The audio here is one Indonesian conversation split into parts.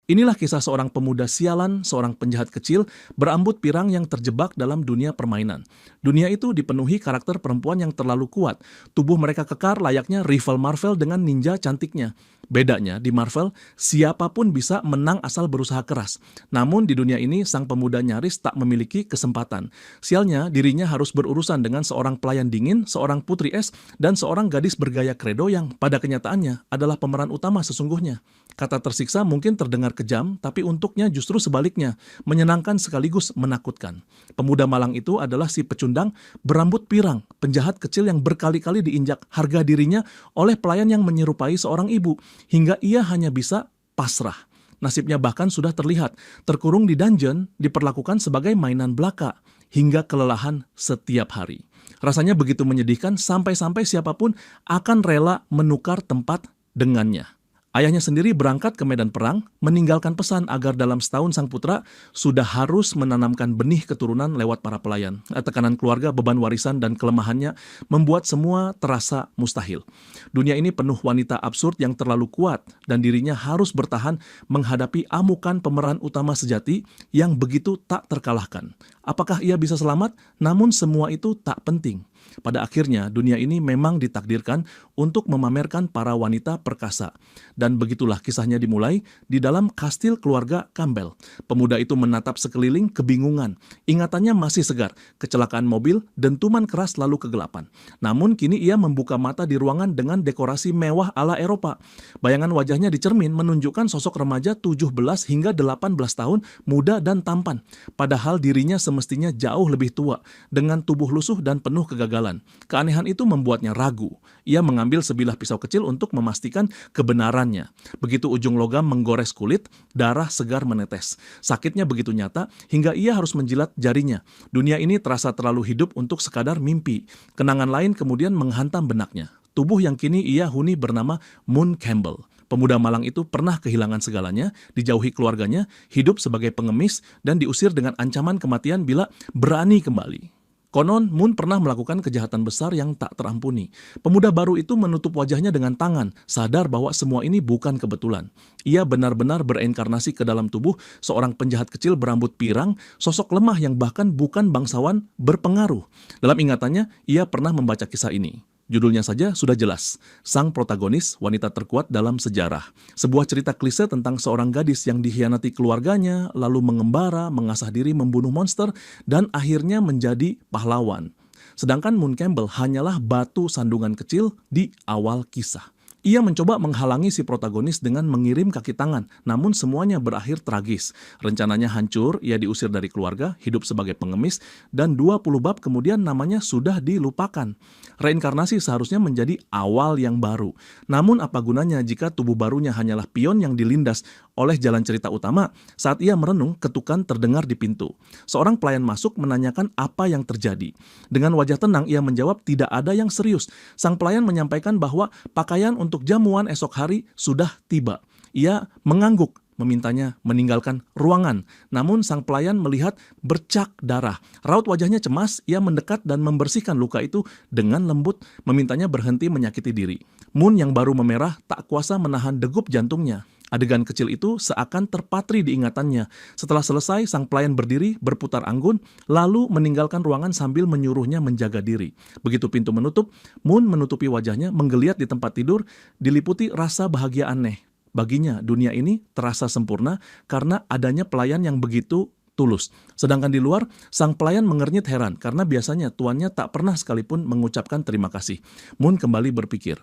Inilah kisah seorang pemuda sialan, seorang penjahat kecil, berambut pirang yang terjebak dalam dunia permainan. Dunia itu dipenuhi karakter perempuan yang terlalu kuat. Tubuh mereka kekar layaknya rival Marvel dengan ninja cantiknya. Bedanya, di Marvel, siapapun bisa menang asal berusaha keras. Namun di dunia ini, sang pemuda nyaris tak memiliki kesempatan. Sialnya, dirinya harus berurusan dengan seorang pelayan dingin, seorang putri es, dan seorang gadis bergaya kredo yang pada kenyataannya adalah pemeran utama sesungguhnya. Kata tersiksa mungkin terdengar kejam, tapi untuknya justru sebaliknya, menyenangkan sekaligus menakutkan. Pemuda malang itu adalah si pecundang berambut pirang, penjahat kecil yang berkali-kali diinjak harga dirinya oleh pelayan yang menyerupai seorang ibu, hingga ia hanya bisa pasrah. Nasibnya bahkan sudah terlihat, terkurung di dungeon, diperlakukan sebagai mainan belaka, hingga kelelahan setiap hari. Rasanya begitu menyedihkan sampai-sampai siapapun akan rela menukar tempat dengannya. Ayahnya sendiri berangkat ke medan perang, meninggalkan pesan agar dalam setahun sang putra sudah harus menanamkan benih keturunan lewat para pelayan. Tekanan keluarga, beban warisan, dan kelemahannya membuat semua terasa mustahil. Dunia ini penuh wanita absurd yang terlalu kuat, dan dirinya harus bertahan menghadapi amukan pemeran utama sejati yang begitu tak terkalahkan. Apakah ia bisa selamat? Namun semua itu tak penting. Pada akhirnya, dunia ini memang ditakdirkan untuk memamerkan para wanita perkasa. Dan begitulah kisahnya dimulai di dalam kastil keluarga Campbell. Pemuda itu menatap sekeliling kebingungan. Ingatannya masih segar, kecelakaan mobil, dentuman keras lalu kegelapan. Namun kini ia membuka mata di ruangan dengan dekorasi mewah ala Eropa. Bayangan wajahnya di cermin menunjukkan sosok remaja 17 hingga 18 tahun, muda dan tampan. Padahal dirinya semestinya jauh lebih tua, dengan tubuh lusuh dan penuh kegagalan. Keanehan itu membuatnya ragu. Ia mengambil sebilah pisau kecil untuk memastikan kebenarannya. Begitu ujung logam menggores kulit, darah segar menetes. Sakitnya begitu nyata hingga ia harus menjilat jarinya. Dunia ini terasa terlalu hidup untuk sekadar mimpi. Kenangan lain kemudian menghantam benaknya. Tubuh yang kini ia huni bernama Moon Campbell. Pemuda malang itu pernah kehilangan segalanya, dijauhi keluarganya, hidup sebagai pengemis, dan diusir dengan ancaman kematian bila berani kembali. Konon, Moon pernah melakukan kejahatan besar yang tak terampuni. Pemuda baru itu menutup wajahnya dengan tangan, sadar bahwa semua ini bukan kebetulan. Ia benar-benar bereinkarnasi ke dalam tubuh seorang penjahat kecil berambut pirang, sosok lemah yang bahkan bukan bangsawan berpengaruh. Dalam ingatannya, ia pernah membaca kisah ini. Judulnya saja sudah jelas, sang protagonis wanita terkuat dalam sejarah. Sebuah cerita klise tentang seorang gadis yang dikhianati keluarganya, lalu mengembara, mengasah diri membunuh monster, dan akhirnya menjadi pahlawan. Sedangkan Moon Campbell hanyalah batu sandungan kecil di awal kisah. Ia mencoba menghalangi si protagonis dengan mengirim kaki tangan, namun semuanya berakhir tragis. Rencananya hancur, ia diusir dari keluarga, hidup sebagai pengemis, dan 20 bab kemudian namanya sudah dilupakan. Reinkarnasi seharusnya menjadi awal yang baru. Namun apa gunanya jika tubuh barunya hanyalah pion yang dilindas oleh jalan cerita utama? Saat ia merenung, ketukan terdengar di pintu. Seorang pelayan masuk menanyakan apa yang terjadi. Dengan wajah tenang, ia menjawab tidak ada yang serius. Sang pelayan menyampaikan bahwa pakaian untuk jamuan esok hari sudah tiba. Ia mengangguk, memintanya meninggalkan ruangan. Namun sang pelayan melihat bercak darah. Raut wajahnya cemas, ia mendekat dan membersihkan luka itu dengan lembut, memintanya berhenti menyakiti diri. Moon yang baru memerah tak kuasa menahan degup jantungnya. Adegan kecil itu seakan terpatri di ingatannya. Setelah selesai, sang pelayan berdiri, berputar anggun, lalu meninggalkan ruangan sambil menyuruhnya menjaga diri. Begitu pintu menutup, Moon menutupi wajahnya, menggeliat di tempat tidur, diliputi rasa bahagia aneh. Baginya, dunia ini terasa sempurna karena adanya pelayan yang begitu tulus. Sedangkan di luar, sang pelayan mengernyit heran karena biasanya tuannya tak pernah sekalipun mengucapkan terima kasih. Moon kembali berpikir,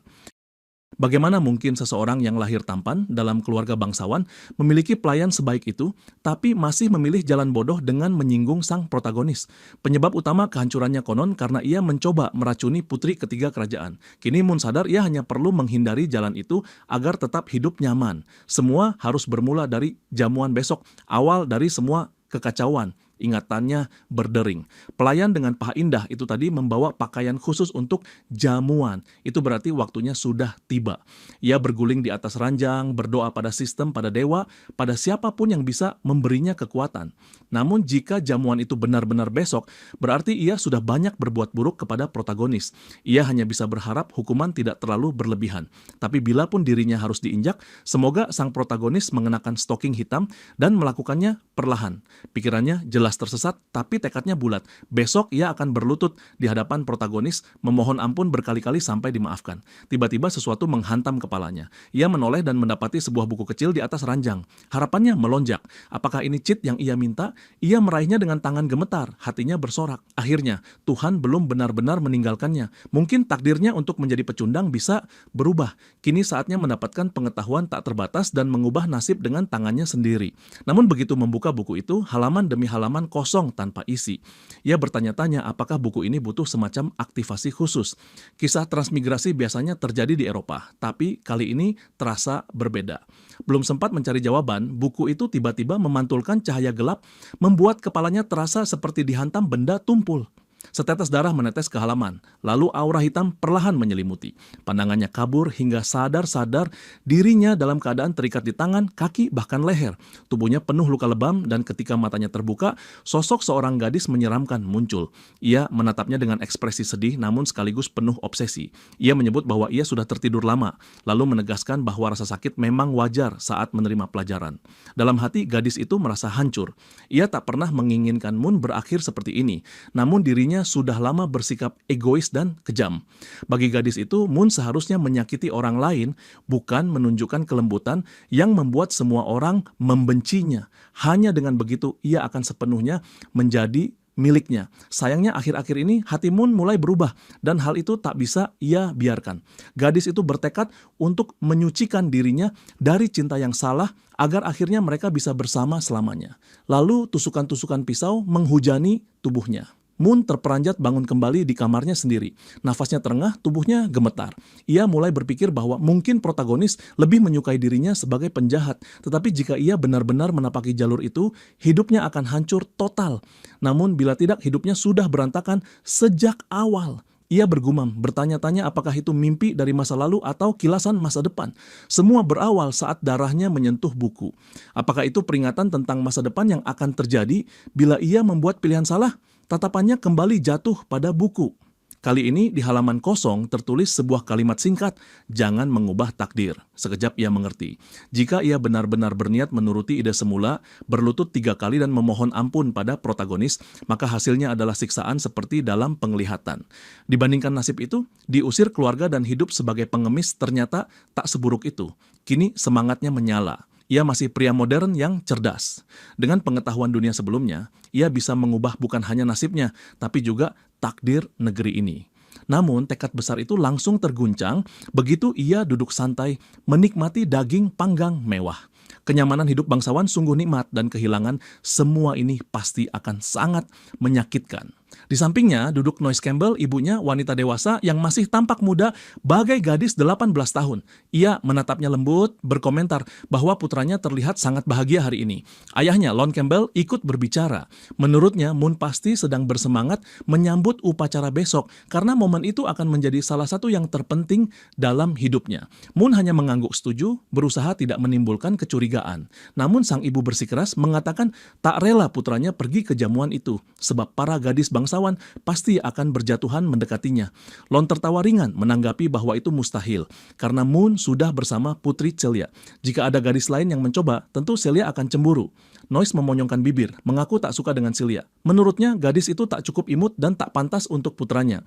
bagaimana mungkin seseorang yang lahir tampan dalam keluarga bangsawan memiliki pelayan sebaik itu, tapi masih memilih jalan bodoh dengan menyinggung sang protagonis? Penyebab utama kehancurannya konon karena ia mencoba meracuni putri ketiga kerajaan. Kini Moon sadar ia hanya perlu menghindari jalan itu agar tetap hidup nyaman. Semua harus bermula dari jamuan besok, awal dari semua kekacauan. Ingatannya berdering. Pelayan dengan paha indah itu tadi membawa pakaian khusus untuk jamuan. Itu berarti waktunya sudah tiba. Ia berguling di atas ranjang, berdoa pada sistem, pada dewa, pada siapapun yang bisa memberinya kekuatan. Namun jika jamuan itu benar-benar besok, berarti ia sudah banyak berbuat buruk kepada protagonis. Ia hanya bisa berharap hukuman tidak terlalu berlebihan. Tapi bila pun dirinya harus diinjak, semoga sang protagonis mengenakan stocking hitam dan melakukannya perlahan. Pikirannya jelas tersesat, tapi tekadnya bulat. Besok ia akan berlutut di hadapan protagonis, memohon ampun berkali-kali sampai dimaafkan. Tiba-tiba sesuatu menghantam kepalanya. Ia menoleh dan mendapati sebuah buku kecil di atas ranjang. Harapannya melonjak. Apakah ini cheat yang ia minta? Ia meraihnya dengan tangan gemetar, hatinya bersorak. Akhirnya, Tuhan belum benar-benar meninggalkannya. Mungkin takdirnya untuk menjadi pecundang bisa berubah. Kini saatnya mendapatkan pengetahuan tak terbatas dan mengubah nasib dengan tangannya sendiri. Namun begitu membuka buku itu, halaman demi halaman kosong tanpa isi. Ia bertanya-tanya apakah buku ini butuh semacam aktivasi khusus. Kisah transmigrasi biasanya terjadi di Eropa, tapi kali ini terasa berbeda. Belum sempat mencari jawaban, buku itu tiba-tiba memantulkan cahaya gelap, membuat kepalanya terasa seperti dihantam benda tumpul. Setetes darah menetes ke halaman, lalu aura hitam perlahan menyelimuti. Pandangannya kabur hingga sadar-sadar dirinya dalam keadaan terikat di tangan, kaki, bahkan leher. Tubuhnya penuh luka lebam dan ketika matanya terbuka, sosok seorang gadis menyeramkan muncul. Ia menatapnya dengan ekspresi sedih namun sekaligus penuh obsesi. Ia menyebut bahwa ia sudah tertidur lama, lalu menegaskan bahwa rasa sakit memang wajar saat menerima pelajaran. Dalam hati, gadis itu merasa hancur. Ia tak pernah menginginkan Moon berakhir seperti ini, namun dirinya sudah lama bersikap egois dan kejam. Bagi gadis itu, Moon seharusnya menyakiti orang lain, bukan menunjukkan kelembutan yang membuat semua orang membencinya. Hanya dengan begitu, ia akan sepenuhnya menjadi miliknya. Sayangnya akhir-akhir ini hati Moon mulai berubah dan hal itu tak bisa ia biarkan. Gadis itu bertekad untuk menyucikan dirinya dari cinta yang salah agar akhirnya mereka bisa bersama selamanya. Lalu tusukan-tusukan pisau menghujani tubuhnya. Moon terperanjat bangun kembali di kamarnya sendiri. Nafasnya terengah, tubuhnya gemetar. Ia mulai berpikir bahwa mungkin protagonis lebih menyukai dirinya sebagai penjahat. Tetapi jika ia benar-benar menapaki jalur itu, hidupnya akan hancur total. Namun bila tidak, hidupnya sudah berantakan sejak awal. Ia bergumam, bertanya-tanya apakah itu mimpi dari masa lalu atau kilasan masa depan. Semua berawal saat darahnya menyentuh buku. Apakah itu peringatan tentang masa depan yang akan terjadi bila ia membuat pilihan salah? Tatapannya kembali jatuh pada buku. Kali ini di halaman kosong tertulis sebuah kalimat singkat, jangan mengubah takdir. Sekejap ia mengerti. Jika ia benar-benar berniat menuruti ide semula, berlutut 3 kali dan memohon ampun pada protagonis, maka hasilnya adalah siksaan seperti dalam penglihatan. Dibandingkan nasib itu, diusir keluarga dan hidup sebagai pengemis ternyata tak seburuk itu. Kini semangatnya menyala. Ia masih pria modern yang cerdas. Dengan pengetahuan dunia sebelumnya, ia bisa mengubah bukan hanya nasibnya, tapi juga takdir negeri ini. Namun tekad besar itu langsung terguncang begitu ia duduk santai menikmati daging panggang mewah. Kenyamanan hidup bangsawan sungguh nikmat dan kehilangan semua ini pasti akan sangat menyakitkan. Di sampingnya duduk Noyce Campbell, ibunya wanita dewasa yang masih tampak muda bagai gadis 18 tahun. Ia menatapnya lembut, berkomentar bahwa putranya terlihat sangat bahagia hari ini. Ayahnya, Lon Campbell, ikut berbicara. Menurutnya, Moon pasti sedang bersemangat menyambut upacara besok karena momen itu akan menjadi salah satu yang terpenting dalam hidupnya. Moon hanya mengangguk setuju, berusaha tidak menimbulkan kecurigaan. Namun sang ibu bersikeras mengatakan tak rela putranya pergi ke jamuan itu, sebab para gadis bangsawan pasti akan berjatuhan mendekatinya. Lon tertawa ringan menanggapi bahwa itu mustahil, karena Moon sudah bersama putri Celia. Jika ada gadis lain yang mencoba, tentu Celia akan cemburu. Noyce memonyongkan bibir, mengaku tak suka dengan Celia. Menurutnya, gadis itu tak cukup imut dan tak pantas untuk putranya.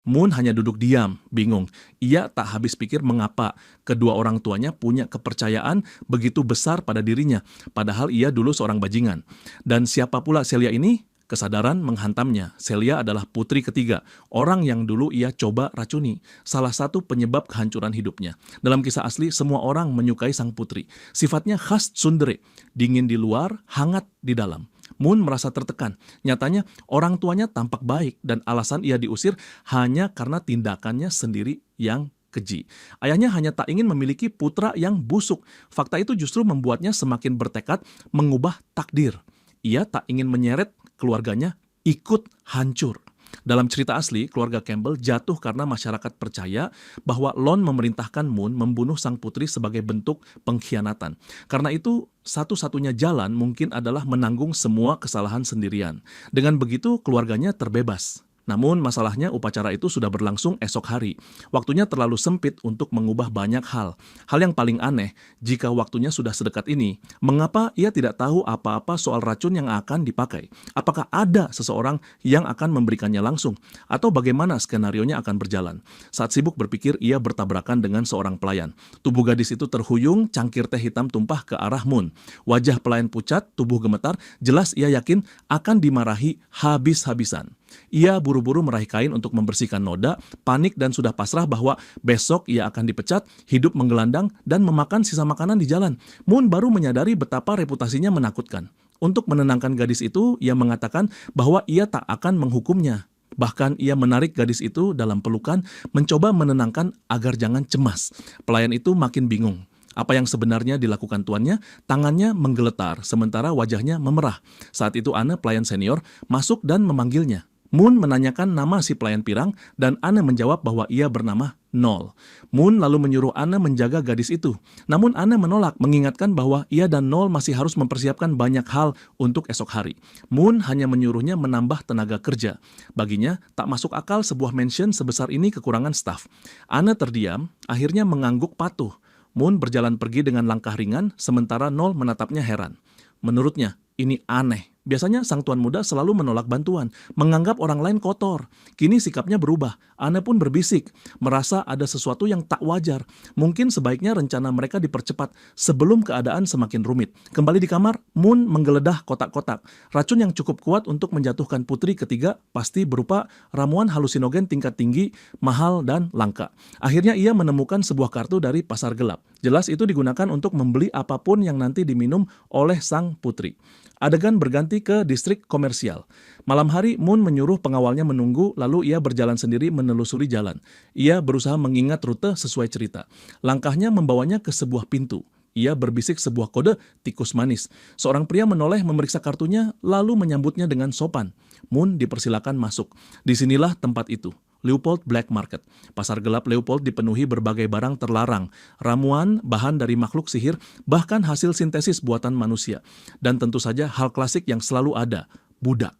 Moon hanya duduk diam, bingung. Ia tak habis pikir mengapa kedua orang tuanya punya kepercayaan begitu besar pada dirinya, padahal ia dulu seorang bajingan. Dan siapa pula Celia ini? Kesadaran menghantamnya. Celia adalah putri ketiga, orang yang dulu ia coba racuni. Salah satu penyebab kehancuran hidupnya. Dalam kisah asli, semua orang menyukai sang putri. Sifatnya khas tsundere, dingin di luar, hangat di dalam. Moon merasa tertekan. Nyatanya, orang tuanya tampak baik dan alasan ia diusir hanya karena tindakannya sendiri yang keji. Ayahnya hanya tak ingin memiliki putra yang busuk. Fakta itu justru membuatnya semakin bertekad mengubah takdir. Ia tak ingin menyeret keluarganya ikut hancur. Dalam cerita asli, keluarga Campbell jatuh karena masyarakat percaya bahwa Lon memerintahkan Moon membunuh sang putri sebagai bentuk pengkhianatan. Karena itu, satu-satunya jalan mungkin adalah menanggung semua kesalahan sendirian. Dengan begitu, keluarganya terbebas. Namun masalahnya upacara itu sudah berlangsung esok hari. Waktunya terlalu sempit untuk mengubah banyak hal. Hal yang paling aneh, jika waktunya sudah sedekat ini, mengapa ia tidak tahu apa-apa soal racun yang akan dipakai? Apakah ada seseorang yang akan memberikannya langsung? Atau bagaimana skenarionya akan berjalan? Saat sibuk berpikir, ia bertabrakan dengan seorang pelayan. Tubuh gadis itu terhuyung, cangkir teh hitam tumpah ke arah Moon. Wajah pelayan pucat, tubuh gemetar, jelas ia yakin akan dimarahi habis-habisan. Ia buru-buru meraih kain untuk membersihkan noda, panik dan sudah pasrah bahwa besok ia akan dipecat, hidup menggelandang, dan memakan sisa makanan di jalan. Moon baru menyadari betapa reputasinya menakutkan. Untuk menenangkan gadis itu, ia mengatakan bahwa ia tak akan menghukumnya. Bahkan ia menarik gadis itu dalam pelukan, mencoba menenangkan agar jangan cemas. Pelayan itu makin bingung. Apa yang sebenarnya dilakukan tuannya, tangannya menggeletar, sementara wajahnya memerah. Saat itu Anne, pelayan senior, masuk dan memanggilnya. Moon menanyakan nama si pelayan pirang dan Anne menjawab bahwa ia bernama Noel. Moon lalu menyuruh Anne menjaga gadis itu. Namun Anne menolak, mengingatkan bahwa ia dan Noel masih harus mempersiapkan banyak hal untuk esok hari. Moon hanya menyuruhnya menambah tenaga kerja. Baginya, tak masuk akal sebuah mansion sebesar ini kekurangan staf. Anne terdiam, akhirnya mengangguk patuh. Moon berjalan pergi dengan langkah ringan, sementara Noel menatapnya heran. Menurutnya, ini aneh. Biasanya sang tuan muda selalu menolak bantuan, menganggap orang lain kotor. Kini sikapnya berubah. Anne pun berbisik, merasa ada sesuatu yang tak wajar. Mungkin sebaiknya rencana mereka dipercepat sebelum keadaan semakin rumit. Kembali di kamar, Moon menggeledah kotak-kotak. Racun yang cukup kuat untuk menjatuhkan putri ketiga pasti berupa ramuan halusinogen tingkat tinggi, mahal dan langka. Akhirnya ia menemukan sebuah kartu dari pasar gelap. Jelas itu digunakan untuk membeli apapun yang nanti diminum oleh sang putri. Adegan berganti ke distrik komersial. Malam hari, Moon menyuruh pengawalnya menunggu, lalu ia berjalan sendiri menelusuri jalan. Ia berusaha mengingat rute sesuai cerita. Langkahnya membawanya ke sebuah pintu. Ia berbisik sebuah kode tikus manis. Seorang pria menoleh memeriksa kartunya, lalu menyambutnya dengan sopan. Moon dipersilakan masuk. Disinilah tempat itu. Leopold Black Market. Pasar gelap Leopold dipenuhi berbagai barang terlarang, ramuan, bahan dari makhluk sihir, bahkan hasil sintesis buatan manusia. Dan tentu saja hal klasik yang selalu ada, budak.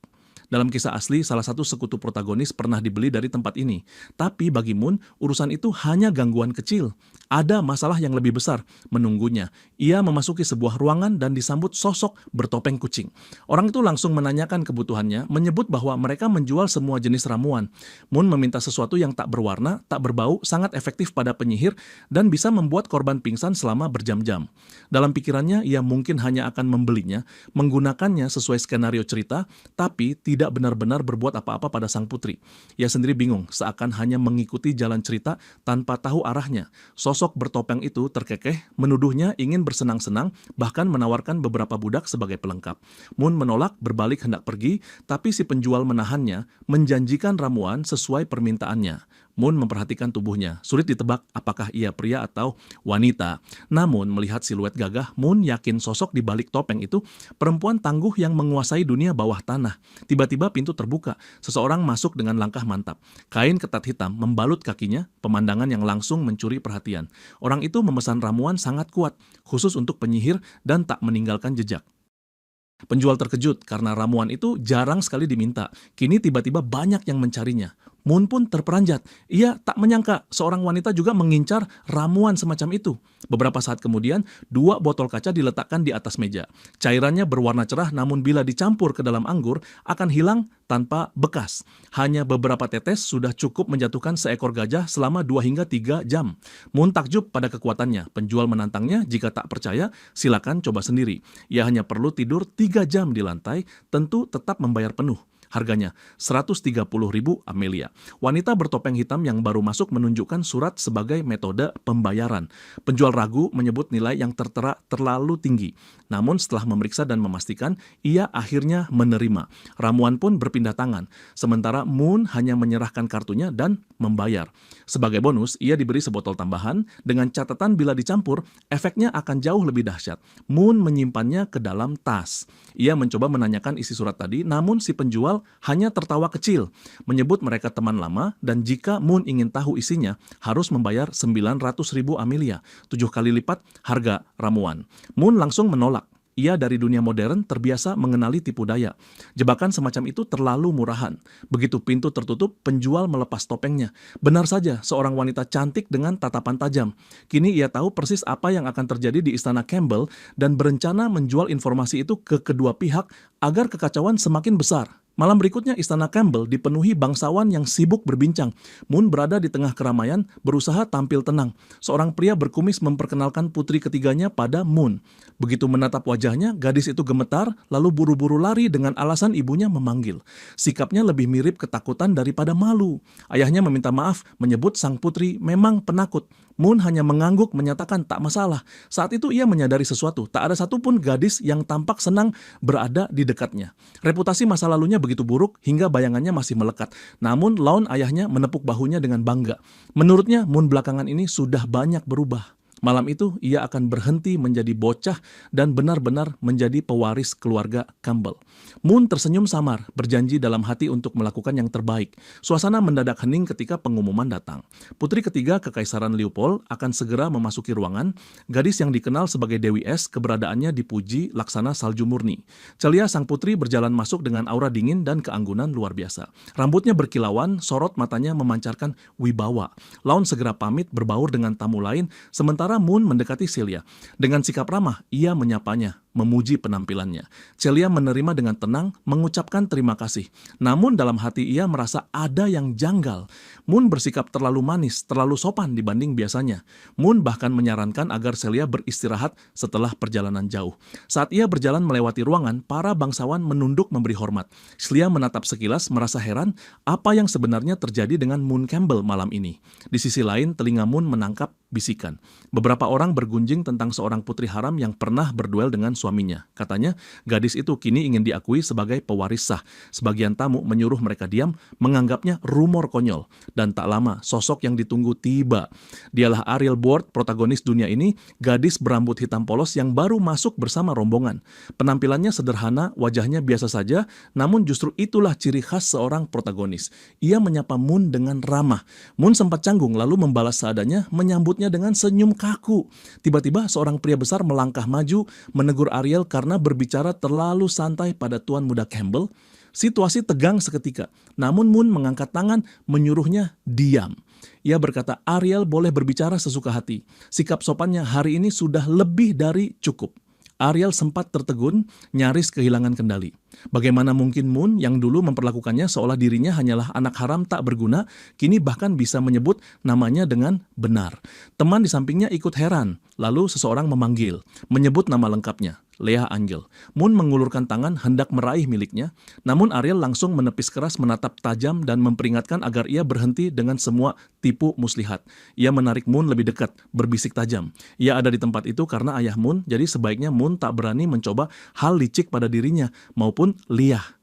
Dalam kisah asli, salah satu sekutu protagonis pernah dibeli dari tempat ini. Tapi bagi Moon, urusan itu hanya gangguan kecil. Ada masalah yang lebih besar menunggunya. Ia memasuki sebuah ruangan dan disambut sosok bertopeng kucing. Orang itu langsung menanyakan kebutuhannya, menyebut bahwa mereka menjual semua jenis ramuan. Moon meminta sesuatu yang tak berwarna, tak berbau, sangat efektif pada penyihir, dan bisa membuat korban pingsan selama berjam-jam. Dalam pikirannya, ia mungkin hanya akan membelinya, menggunakannya sesuai skenario cerita, tapi tidak benar-benar berbuat apa-apa pada sang putri. Ia sendiri bingung, seakan hanya mengikuti jalan cerita tanpa tahu arahnya. Sosok bertopeng itu terkekeh, menuduhnya ingin bersenang-senang, bahkan menawarkan beberapa budak sebagai pelengkap. Moon menolak, berbalik hendak pergi, tapi si penjual menahannya, menjanjikan ramuan sesuai permintaannya. Moon memperhatikan tubuhnya. Sulit ditebak apakah ia pria atau wanita. Namun, melihat siluet gagah, Moon yakin sosok di balik topeng itu perempuan tangguh yang menguasai dunia bawah tanah. Tiba-tiba pintu terbuka. Seseorang masuk dengan langkah mantap. Kain ketat hitam membalut kakinya, pemandangan yang langsung mencuri perhatian. Orang itu memesan ramuan sangat kuat, khusus untuk penyihir dan tak meninggalkan jejak. Penjual terkejut karena ramuan itu jarang sekali diminta. Kini tiba-tiba banyak yang mencarinya. Moon pun terperanjat. Ia tak menyangka seorang wanita juga mengincar ramuan semacam itu. Beberapa saat kemudian, 2 botol kaca diletakkan di atas meja. Cairannya berwarna cerah, namun bila dicampur ke dalam anggur, akan hilang tanpa bekas. Hanya beberapa tetes sudah cukup menjatuhkan seekor gajah selama 2 hingga 3 jam. Moon takjub pada kekuatannya. Penjual menantangnya, jika tak percaya, silakan coba sendiri. Ia hanya perlu tidur 3 jam di lantai, tentu tetap membayar penuh. Harganya 130.000 Amelia. Wanita bertopeng hitam yang baru masuk menunjukkan surat sebagai metode pembayaran. Penjual ragu menyebut nilai yang tertera terlalu tinggi. Namun setelah memeriksa dan memastikan, ia akhirnya menerima. Ramuan pun berpindah tangan. Sementara Moon hanya menyerahkan kartunya dan membayar. Sebagai bonus, ia diberi sebotol tambahan dengan catatan bila dicampur, efeknya akan jauh lebih dahsyat. Moon menyimpannya ke dalam tas. Ia mencoba menanyakan isi surat tadi, namun si penjual hanya tertawa kecil, menyebut mereka teman lama dan jika Moon ingin tahu isinya, harus membayar 900.000 Amelia, 7 kali lipat harga ramuan. Moon langsung menolak. Ia dari dunia modern terbiasa mengenali tipu daya. Jebakan semacam itu terlalu murahan. Begitu pintu tertutup, penjual melepas topengnya. Benar saja, seorang wanita cantik dengan tatapan tajam. Kini ia tahu persis apa yang akan terjadi di Istana Campbell dan berencana menjual informasi itu ke kedua pihak agar kekacauan semakin besar. Malam berikutnya, Istana Campbell dipenuhi bangsawan yang sibuk berbincang. Moon berada di tengah keramaian, berusaha tampil tenang. Seorang pria berkumis memperkenalkan putri ketiganya pada Moon. Begitu menatap wajahnya, gadis itu gemetar, lalu buru-buru lari dengan alasan ibunya memanggil. Sikapnya lebih mirip ketakutan daripada malu. Ayahnya meminta maaf, menyebut sang putri memang penakut. Moon hanya mengangguk menyatakan tak masalah. Saat itu ia menyadari sesuatu, tak ada satupun gadis yang tampak senang berada di dekatnya. Reputasi masa lalunya begitu buruk hingga bayangannya masih melekat. Namun Lon ayahnya menepuk bahunya dengan bangga. Menurutnya Moon belakangan ini sudah banyak berubah. Malam itu ia akan berhenti menjadi bocah dan benar-benar menjadi pewaris keluarga Campbell. Moon tersenyum samar, berjanji dalam hati untuk melakukan yang terbaik. Suasana mendadak hening ketika pengumuman datang. Putri ketiga Kekaisaran Leopold akan segera memasuki ruangan. Gadis yang dikenal sebagai Dewi Es, keberadaannya dipuji laksana salju murni. Celia sang putri berjalan masuk dengan aura dingin dan keanggunan luar biasa. Rambutnya berkilauan, sorot matanya memancarkan wibawa. Laun segera pamit berbaur dengan tamu lain, sementara Moon mendekati Celia. Dengan sikap ramah, ia menyapanya, memuji penampilannya. Celia menerima dengan tenang, mengucapkan terima kasih. Namun dalam hati ia merasa ada yang janggal. Moon bersikap terlalu manis, terlalu sopan dibanding biasanya. Moon bahkan menyarankan agar Celia beristirahat setelah perjalanan jauh. Saat ia berjalan melewati ruangan, para bangsawan menunduk memberi hormat. Celia menatap sekilas, merasa heran apa yang sebenarnya terjadi dengan Moon Campbell malam ini. Di sisi lain, telinga Moon menangkap bisikan. Beberapa orang bergunjing tentang seorang putri haram yang pernah berduel dengan suaminya. Katanya, gadis itu kini ingin diakui sebagai pewaris sah. Sebagian tamu menyuruh mereka diam, menganggapnya rumor konyol. Dan tak lama, sosok yang ditunggu tiba. Dialah Ariel Board, protagonis dunia ini, gadis berambut hitam polos yang baru masuk bersama rombongan. Penampilannya sederhana, wajahnya biasa saja, namun justru itulah ciri khas seorang protagonis. Ia menyapa Moon dengan ramah. Moon sempat canggung lalu membalas seadanya, menyambutnya dengan senyum kaku. Tiba-tiba seorang pria besar melangkah maju, menegur Ariel karena berbicara terlalu santai pada Tuan Muda Campbell. Situasi tegang seketika, namun Moon mengangkat tangan menyuruhnya diam. Ia berkata Ariel boleh berbicara sesuka hati. Sikap sopannya hari ini sudah lebih dari cukup. Ariel sempat tertegun, nyaris kehilangan kendali. Bagaimana mungkin Moon yang dulu memperlakukannya seolah dirinya hanyalah anak haram tak berguna, kini bahkan bisa menyebut namanya dengan benar. Teman di sampingnya ikut heran, lalu seseorang memanggil, menyebut nama lengkapnya, Leah Angel. Moon mengulurkan tangan hendak meraih miliknya, namun Ariel langsung menepis keras menatap tajam dan memperingatkan agar ia berhenti dengan semua tipu muslihat. Ia menarik Moon lebih dekat, berbisik tajam. Ia ada di tempat itu karena ayah Moon, jadi sebaiknya Moon tak berani mencoba hal licik pada dirinya maupun Leah.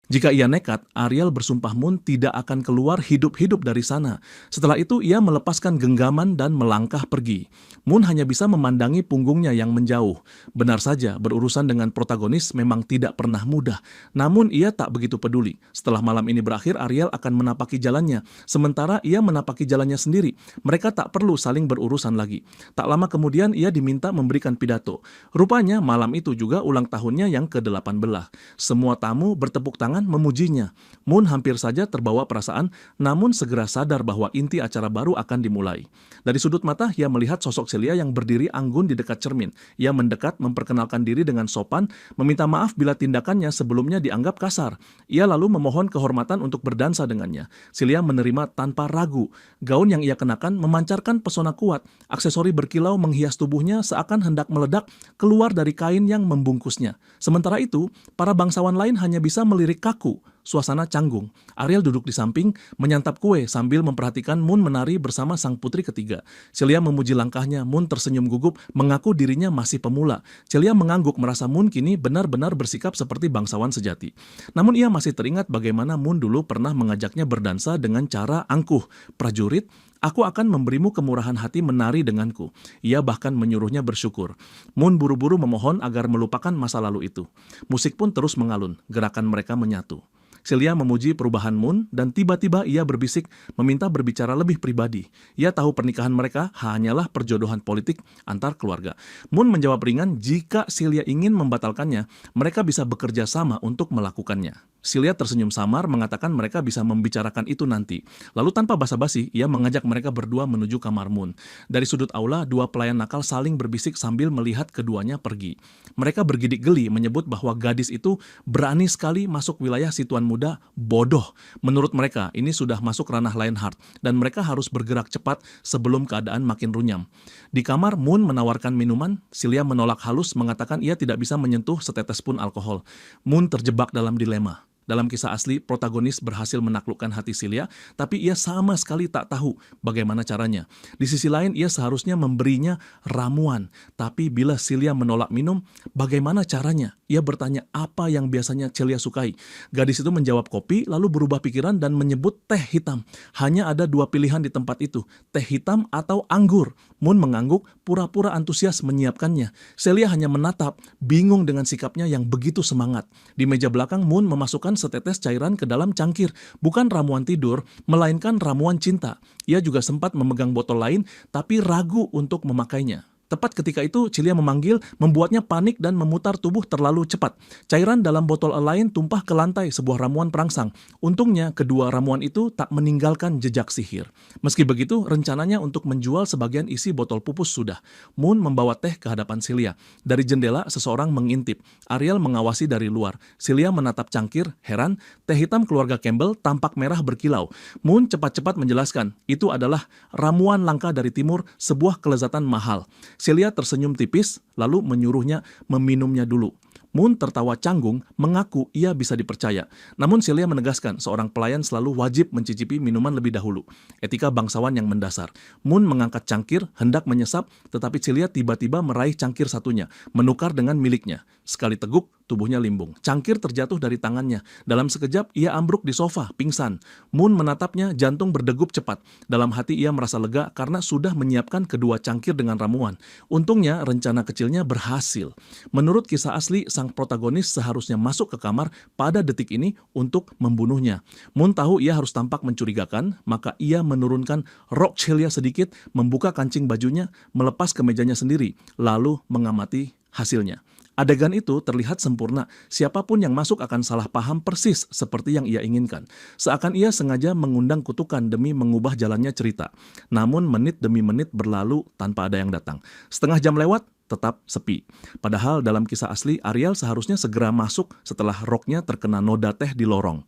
Jika ia nekat, Ariel bersumpah Moon tidak akan keluar hidup-hidup dari sana. Setelah itu, ia melepaskan genggaman dan melangkah pergi. Moon hanya bisa memandangi punggungnya yang menjauh. Benar saja, berurusan dengan protagonis memang tidak pernah mudah. Namun, ia tak begitu peduli. Setelah malam ini berakhir, Ariel akan menapaki jalannya. Sementara ia menapaki jalannya sendiri. Mereka tak perlu saling berurusan lagi. Tak lama kemudian, ia diminta memberikan pidato. Rupanya, malam itu juga ulang tahunnya yang ke-18. Semua tamu bertepuk tangan memujinya. Moon hampir saja terbawa perasaan, namun segera sadar bahwa inti acara baru akan dimulai. Dari sudut mata, ia melihat sosok Celia yang berdiri anggun di dekat cermin. Ia mendekat, memperkenalkan diri dengan sopan, meminta maaf bila tindakannya sebelumnya dianggap kasar. Ia lalu memohon kehormatan untuk berdansa dengannya. Celia menerima tanpa ragu. Gaun yang ia kenakan memancarkan pesona kuat. Aksesori berkilau menghias tubuhnya seakan hendak meledak keluar dari kain yang membungkusnya. Sementara itu, para bangsawan lain hanya bisa melirik kaku, suasana canggung. Ariel duduk di samping, menyantap kue sambil memperhatikan Moon menari bersama sang putri ketiga. Celia memuji langkahnya, Moon tersenyum gugup, mengaku dirinya masih pemula. Celia mengangguk merasa Moon kini benar-benar bersikap seperti bangsawan sejati. Namun ia masih teringat bagaimana Moon dulu pernah mengajaknya berdansa dengan cara angkuh. Prajurit, aku akan memberimu kemurahan hati menari denganku. Ia bahkan menyuruhnya bersyukur. Moon buru-buru memohon agar melupakan masa lalu itu. Musik pun terus mengalun, gerakan mereka menyatu. Celia memuji perubahan Moon dan tiba-tiba ia berbisik meminta berbicara lebih pribadi. Ia tahu pernikahan mereka hanyalah perjodohan politik antar keluarga. Moon menjawab ringan jika Celia ingin membatalkannya, mereka bisa bekerja sama untuk melakukannya. Celia tersenyum samar mengatakan mereka bisa membicarakan itu nanti. Lalu tanpa basa-basi, ia mengajak mereka berdua menuju kamar Moon. Dari sudut aula, dua pelayan nakal saling berbisik sambil melihat keduanya pergi. Mereka bergidik geli menyebut bahwa gadis itu berani sekali masuk wilayah si tuan muda bodoh. Menurut mereka, ini sudah masuk ranah Lionheart dan mereka harus bergerak cepat sebelum keadaan makin runyam. Di kamar, Moon menawarkan minuman. Celia menolak halus mengatakan ia tidak bisa menyentuh setetes pun alkohol. Moon terjebak dalam dilema. Dalam kisah asli, protagonis berhasil menaklukkan hati Celia, tapi ia sama sekali tak tahu bagaimana caranya. Di sisi lain, ia seharusnya memberinya ramuan. Tapi bila Celia menolak minum, bagaimana caranya? Ia bertanya apa yang biasanya Celia sukai. Gadis itu menjawab kopi, lalu berubah pikiran dan menyebut teh hitam. Hanya ada dua pilihan di tempat itu, teh hitam atau anggur. Moon mengangguk, pura-pura antusias menyiapkannya. Celia hanya menatap, bingung dengan sikapnya yang begitu semangat. Di meja belakang, Moon memasukkan setetes cairan ke dalam cangkir, bukan ramuan tidur, melainkan ramuan cinta. Ia juga sempat memegang botol lain, tapi ragu untuk memakainya. Tepat ketika itu, Celia memanggil, membuatnya panik dan memutar tubuh terlalu cepat. Cairan dalam botol lain tumpah ke lantai sebuah ramuan perangsang. Untungnya, kedua ramuan itu tak meninggalkan jejak sihir. Meski begitu, rencananya untuk menjual sebagian isi botol pupus sudah. Moon membawa teh ke hadapan Celia. Dari jendela, seseorang mengintip. Ariel mengawasi dari luar. Celia menatap cangkir, heran, teh hitam keluarga Campbell tampak merah berkilau. Moon cepat-cepat menjelaskan, itu adalah ramuan langka dari timur, sebuah kelezatan mahal. Celia tersenyum tipis, lalu menyuruhnya meminumnya dulu. Moon tertawa canggung, mengaku ia bisa dipercaya. Namun Celia menegaskan seorang pelayan selalu wajib mencicipi minuman lebih dahulu. Etika bangsawan yang mendasar. Moon mengangkat cangkir, hendak menyesap, tetapi Celia tiba-tiba meraih cangkir satunya, menukar dengan miliknya. Sekali teguk, tubuhnya limbung. Cangkir terjatuh dari tangannya. Dalam sekejap, ia ambruk di sofa, pingsan. Moon menatapnya, jantung berdegup cepat. Dalam hati ia merasa lega karena sudah menyiapkan kedua cangkir dengan ramuan. Untungnya, rencana kecilnya berhasil. Menurut kisah asli, sang protagonis seharusnya masuk ke kamar pada detik ini untuk membunuhnya. Moon tahu ia harus tampak mencurigakan, maka ia menurunkan rok Celia sedikit, membuka kancing bajunya, melepas kemejanya sendiri, lalu mengamati hasilnya. Adegan itu terlihat sempurna. Siapapun yang masuk akan salah paham persis seperti yang ia inginkan. Seakan ia sengaja mengundang kutukan demi mengubah jalannya cerita. Namun menit demi menit berlalu tanpa ada yang datang. Setengah jam lewat, tetap sepi. Padahal dalam kisah asli, Ariel seharusnya segera masuk setelah roknya terkena noda teh di lorong.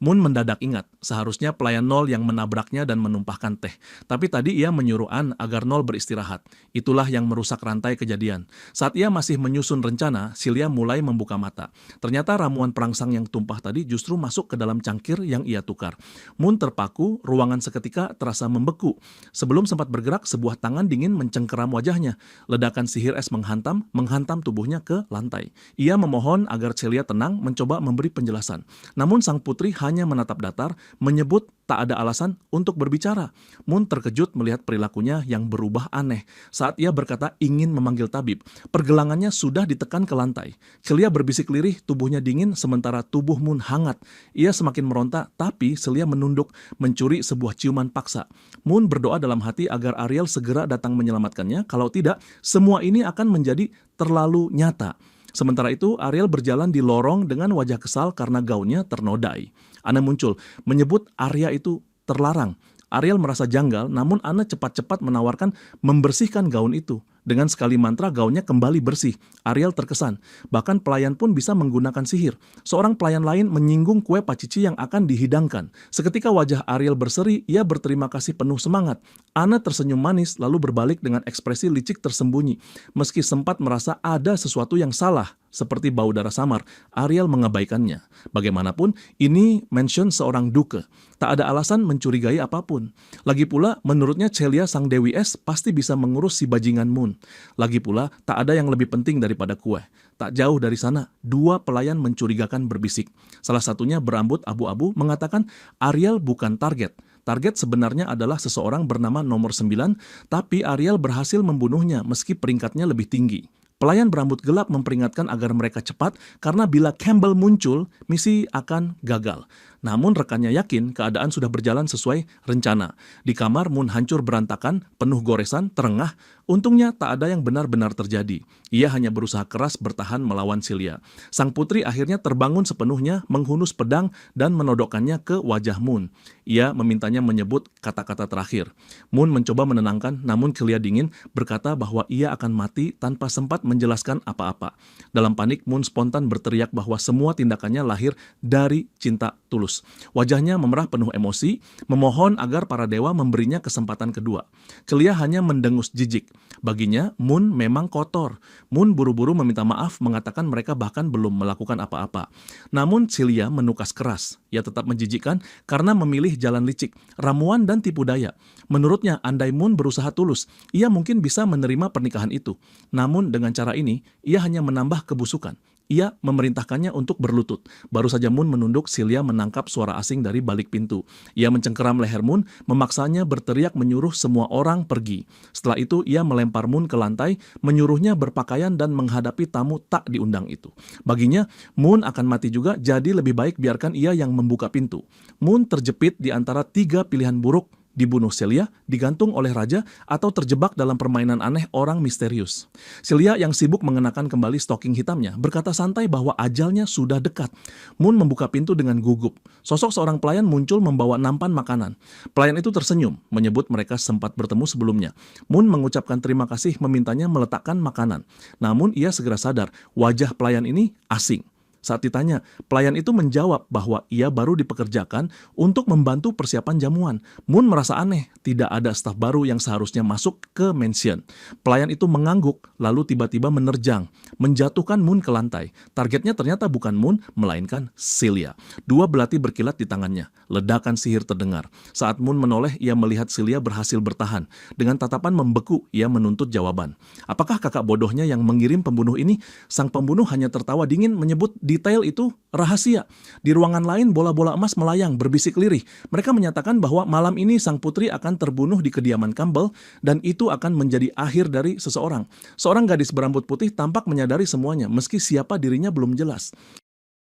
Moon mendadak ingat, seharusnya pelayan Nol yang menabraknya dan menumpahkan teh. Tapi tadi ia menyuruh Anne agar Nol beristirahat. Itulah yang merusak rantai kejadian. Saat ia masih menyusun rencana, Celia mulai membuka mata. Ternyata ramuan perangsang yang tumpah tadi justru masuk ke dalam cangkir yang ia tukar. Moon terpaku, ruangan seketika terasa membeku. Sebelum sempat bergerak, sebuah tangan dingin mencengkeram wajahnya. Ledakan sihir es menghantam tubuhnya ke lantai. Ia memohon agar Celia tenang, mencoba memberi penjelasan. Namun sang putri hanya menatap datar, menyebut tak ada alasan untuk berbicara. Moon terkejut melihat perilakunya yang berubah aneh. Saat ia berkata ingin memanggil tabib, pergelangannya sudah ditekan ke lantai. Celia berbisik lirih, tubuhnya dingin sementara tubuh Moon hangat. Ia semakin meronta, tapi Celia menunduk, mencuri sebuah ciuman paksa. Moon berdoa dalam hati agar Ariel segera datang menyelamatkannya, kalau tidak, semua ini akan menjadi terlalu nyata. Sementara itu, Ariel berjalan di lorong dengan wajah kesal karena gaunnya ternodai. Anne muncul, menyebut Arya itu terlarang. Ariel merasa janggal, namun Anne cepat-cepat menawarkan membersihkan gaun itu. Dengan sekali mantra, gaunnya kembali bersih. Ariel terkesan. Bahkan pelayan pun bisa menggunakan sihir. Seorang pelayan lain menyinggung kue pacici yang akan dihidangkan. Seketika wajah Ariel berseri, ia berterima kasih penuh semangat. Anne tersenyum manis, lalu berbalik dengan ekspresi licik tersembunyi. Meski sempat merasa ada sesuatu yang salah seperti bau darah samar, Ariel mengabaikannya. Bagaimanapun, ini mention seorang duke. Tak ada alasan mencurigai apapun. Lagi pula, menurutnya Celia sang Dewi Es pasti bisa mengurus si bajingan Moon. Lagi pula, tak ada yang lebih penting daripada kue. Tak jauh dari sana, dua pelayan mencurigakan berbisik. Salah satunya berambut abu-abu mengatakan Ariel bukan target. Target sebenarnya adalah seseorang bernama nomor 9, tapi Ariel berhasil membunuhnya meski peringkatnya lebih tinggi. Pelayan berambut gelap memperingatkan agar mereka cepat karena bila Campbell muncul, misi akan gagal. Namun rekannya yakin keadaan sudah berjalan sesuai rencana. Di kamar, Moon hancur berantakan, penuh goresan, terengah. Untungnya tak ada yang benar-benar terjadi. Ia hanya berusaha keras bertahan melawan Celia. Sang putri akhirnya terbangun sepenuhnya, menghunus pedang dan menodokkannya ke wajah Moon. Ia memintanya menyebut kata-kata terakhir. Moon mencoba menenangkan, namun Celia dingin berkata bahwa ia akan mati tanpa sempat menjelaskan apa-apa. Dalam panik, Moon spontan berteriak bahwa semua tindakannya lahir dari cinta tulus. Wajahnya memerah penuh emosi, memohon agar para dewa memberinya kesempatan kedua. Celia hanya mendengus jijik. Baginya, Moon memang kotor. Moon buru-buru meminta maaf, mengatakan mereka bahkan belum melakukan apa-apa. Namun Celia menukas keras. Ia tetap menjijikkan karena memilih jalan licik, ramuan dan tipu daya. Menurutnya, andai Moon berusaha tulus, ia mungkin bisa menerima pernikahan itu. Namun dengan cara ini, ia hanya menambah kebusukan. Ia memerintahkannya untuk berlutut. Baru saja Moon menunduk, Celia menangkap suara asing dari balik pintu. Ia mencengkeram leher Moon, memaksanya berteriak menyuruh semua orang pergi. Setelah itu, ia melempar Moon ke lantai, menyuruhnya berpakaian dan menghadapi tamu tak diundang itu. Baginya, Moon akan mati juga, jadi lebih baik biarkan ia yang membuka pintu. Moon terjepit di antara tiga pilihan buruk: dibunuh Celia, digantung oleh raja, atau terjebak dalam permainan aneh orang misterius. Celia yang sibuk mengenakan kembali stocking hitamnya berkata santai bahwa ajalnya sudah dekat. Moon membuka pintu dengan gugup. Sosok seorang pelayan muncul membawa nampan makanan. Pelayan itu tersenyum, menyebut mereka sempat bertemu sebelumnya. Moon mengucapkan terima kasih, memintanya meletakkan makanan. Namun ia segera sadar, wajah pelayan ini asing. Saat ditanya, pelayan itu menjawab bahwa ia baru dipekerjakan untuk membantu persiapan jamuan. Moon merasa aneh, tidak ada staf baru yang seharusnya masuk ke mansion. Pelayan itu mengangguk, lalu tiba-tiba menerjang, menjatuhkan Moon ke lantai. Targetnya ternyata bukan Moon, melainkan Celia. Dua belati berkilat di tangannya. Ledakan sihir terdengar. Saat Moon menoleh, ia melihat Celia berhasil bertahan. Dengan tatapan membeku, ia menuntut jawaban. Apakah kakak bodohnya yang mengirim pembunuh ini? Sang pembunuh hanya tertawa dingin, menyebut detail itu rahasia. Di ruangan lain, bola-bola emas melayang, berbisik lirih. Mereka menyatakan bahwa malam ini sang putri akan terbunuh di kediaman Campbell, dan itu akan menjadi akhir dari seseorang. Seorang gadis berambut putih tampak menyadari semuanya, meski siapa dirinya belum jelas.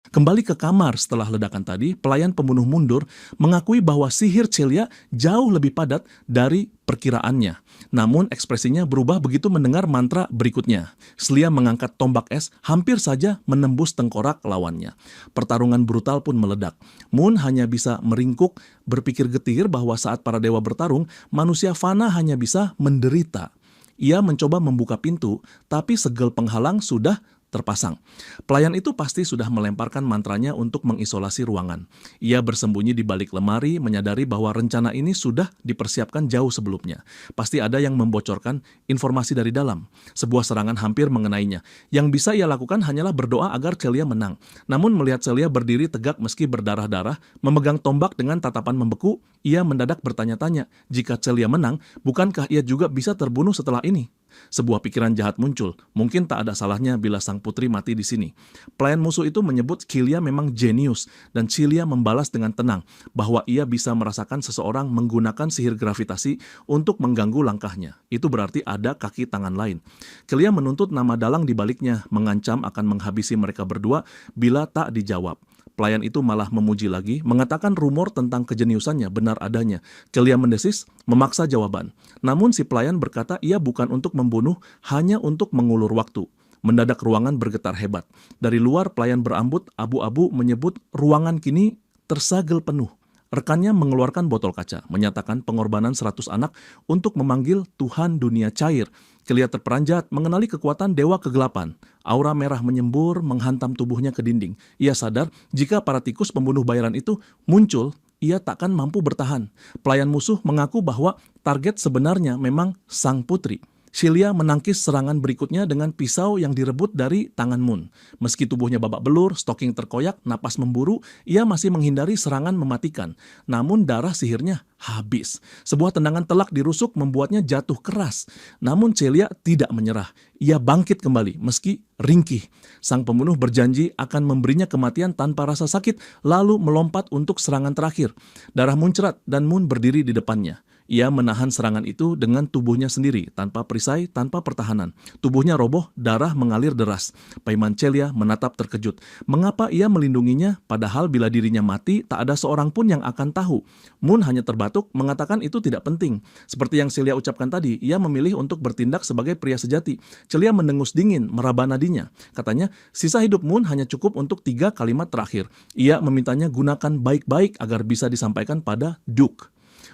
Kembali ke kamar setelah ledakan tadi, pelayan pembunuh mundur, mengakui bahwa sihir Celia jauh lebih padat dari perkiraannya. Namun ekspresinya berubah begitu mendengar mantra berikutnya. Celia mengangkat tombak es, hampir saja menembus tengkorak lawannya. Pertarungan brutal pun meledak. Moon hanya bisa meringkuk, berpikir getir bahwa saat para dewa bertarung, manusia fana hanya bisa menderita. Ia mencoba membuka pintu, tapi segel penghalang sudah terpasang. Pelayan itu pasti sudah melemparkan mantranya untuk mengisolasi ruangan. Ia bersembunyi di balik lemari, menyadari bahwa rencana ini sudah dipersiapkan jauh sebelumnya. Pasti ada yang membocorkan informasi dari dalam. Sebuah serangan hampir mengenainya. Yang bisa ia lakukan hanyalah berdoa agar Celia menang. Namun melihat Celia berdiri tegak meski berdarah-darah, memegang tombak dengan tatapan membeku, ia mendadak bertanya-tanya, jika Celia menang, bukankah ia juga bisa terbunuh setelah ini? Sebuah pikiran jahat muncul. Mungkin tak ada salahnya bila sang putri mati di sini. Pelayan musuh itu menyebut Celia memang jenius, dan Celia membalas dengan tenang bahwa ia bisa merasakan seseorang menggunakan sihir gravitasi untuk mengganggu langkahnya. Itu berarti ada kaki tangan lain. Celia menuntut nama dalang di baliknya, mengancam akan menghabisi mereka berdua bila tak dijawab. Pelayan itu malah memuji lagi, mengatakan rumor tentang kejeniusannya benar adanya. Celia mendesis, memaksa jawaban. Namun si pelayan berkata ia bukan untuk membunuh, hanya untuk mengulur waktu. Mendadak ruangan bergetar hebat. Dari luar, pelayan berambut abu-abu menyebut ruangan kini tersagel penuh. Rekannya mengeluarkan botol kaca, menyatakan pengorbanan 100 anak untuk memanggil Tuhan dunia cair. Celia terperanjat, mengenali kekuatan dewa kegelapan. Aura merah menyembur, menghantam tubuhnya ke dinding. Ia sadar, jika para tikus pembunuh bayaran itu muncul, ia takkan mampu bertahan. Pelayan musuh mengaku bahwa target sebenarnya memang sang putri. Celia menangkis serangan berikutnya dengan pisau yang direbut dari tangan Moon. Meski tubuhnya babak belur, stocking terkoyak, napas memburu, ia masih menghindari serangan mematikan. Namun darah sihirnya habis. Sebuah tendangan telak dirusuk membuatnya jatuh keras. Namun Celia tidak menyerah. Ia bangkit kembali meski ringkih. Sang pembunuh berjanji akan memberinya kematian tanpa rasa sakit, lalu melompat untuk serangan terakhir. Darah muncrat dan Moon berdiri di depannya. Ia menahan serangan itu dengan tubuhnya sendiri, tanpa perisai, tanpa pertahanan. Tubuhnya roboh, darah mengalir deras. Paiman Celia menatap terkejut. Mengapa ia melindunginya, padahal bila dirinya mati, tak ada seorang pun yang akan tahu. Moon hanya terbatuk, mengatakan itu tidak penting. Seperti yang Celia ucapkan tadi, ia memilih untuk bertindak sebagai pria sejati. Celia mendengus dingin, meraba nadinya. Katanya, sisa hidup Moon hanya cukup untuk 3 kalimat terakhir. Ia memintanya gunakan baik-baik agar bisa disampaikan pada Duke.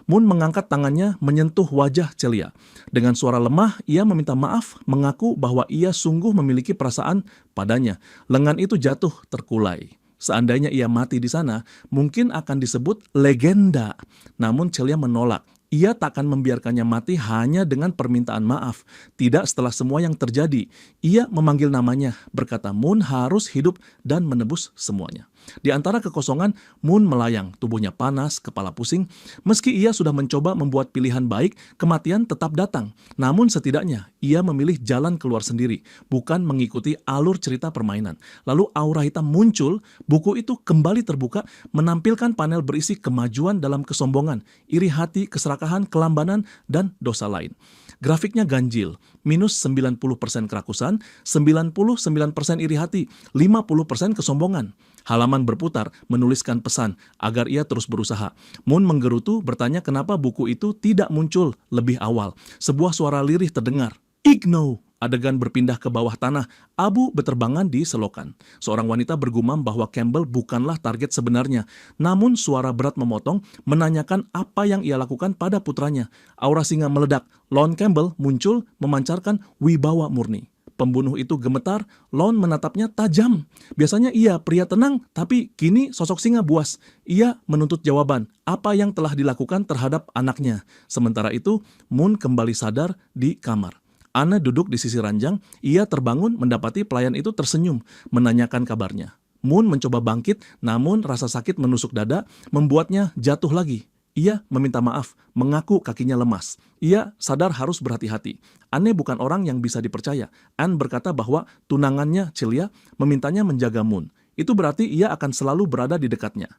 Moon mengangkat tangannya menyentuh wajah Celia. Dengan suara lemah, ia meminta maaf, mengaku bahwa ia sungguh memiliki perasaan padanya. Lengan itu jatuh terkulai. Seandainya ia mati di sana, mungkin akan disebut legenda. Namun Celia menolak. Ia tak akan membiarkannya mati hanya dengan permintaan maaf. Tidak setelah semua yang terjadi. Ia memanggil namanya, berkata Moon harus hidup dan menebus semuanya. Di antara kekosongan, Moon melayang, tubuhnya panas, kepala pusing. Meski ia sudah mencoba membuat pilihan baik, kematian tetap datang. Namun setidaknya, ia memilih jalan keluar sendiri, bukan mengikuti alur cerita permainan. Lalu aura hitam muncul, buku itu kembali terbuka, menampilkan panel berisi kemajuan dalam kesombongan, iri hati, keserakahan, kelambanan, dan dosa lain. Grafiknya ganjil, minus 90% kerakusan, 99% iri hati, 50% kesombongan. Halaman berputar, menuliskan pesan agar ia terus berusaha. Moon menggerutu, bertanya kenapa buku itu tidak muncul lebih awal. Sebuah suara lirih terdengar. Igno! Adegan berpindah ke bawah tanah, abu beterbangan di selokan. Seorang wanita bergumam bahwa Campbell bukanlah target sebenarnya. Namun suara berat memotong, menanyakan apa yang ia lakukan pada putranya. Aura singa meledak. Lon Campbell muncul, memancarkan wibawa murni. Pembunuh itu gemetar, Lon menatapnya tajam. Biasanya ia pria tenang, tapi kini sosok singa buas. Ia menuntut jawaban, apa yang telah dilakukan terhadap anaknya. Sementara itu, Moon kembali sadar di kamar. Anne duduk di sisi ranjang, ia terbangun mendapati pelayan itu tersenyum, menanyakan kabarnya. Moon mencoba bangkit, namun rasa sakit menusuk dada, membuatnya jatuh lagi. Ia meminta maaf, mengaku kakinya lemas. Ia sadar harus berhati-hati. Anne bukan orang yang bisa dipercaya. Anne berkata bahwa tunangannya, Celia, memintanya menjaga Moon. Itu berarti ia akan selalu berada di dekatnya.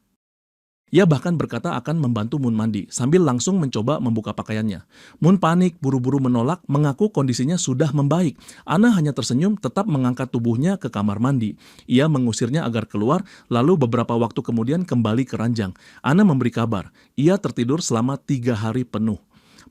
Ia bahkan berkata akan membantu Moon mandi, sambil langsung mencoba membuka pakaiannya. Moon panik, buru-buru menolak, mengaku kondisinya sudah membaik. Anna hanya tersenyum, tetap mengangkat tubuhnya ke kamar mandi. Ia mengusirnya agar keluar, lalu beberapa waktu kemudian kembali ke ranjang. Anna memberi kabar, ia tertidur selama 3 hari penuh.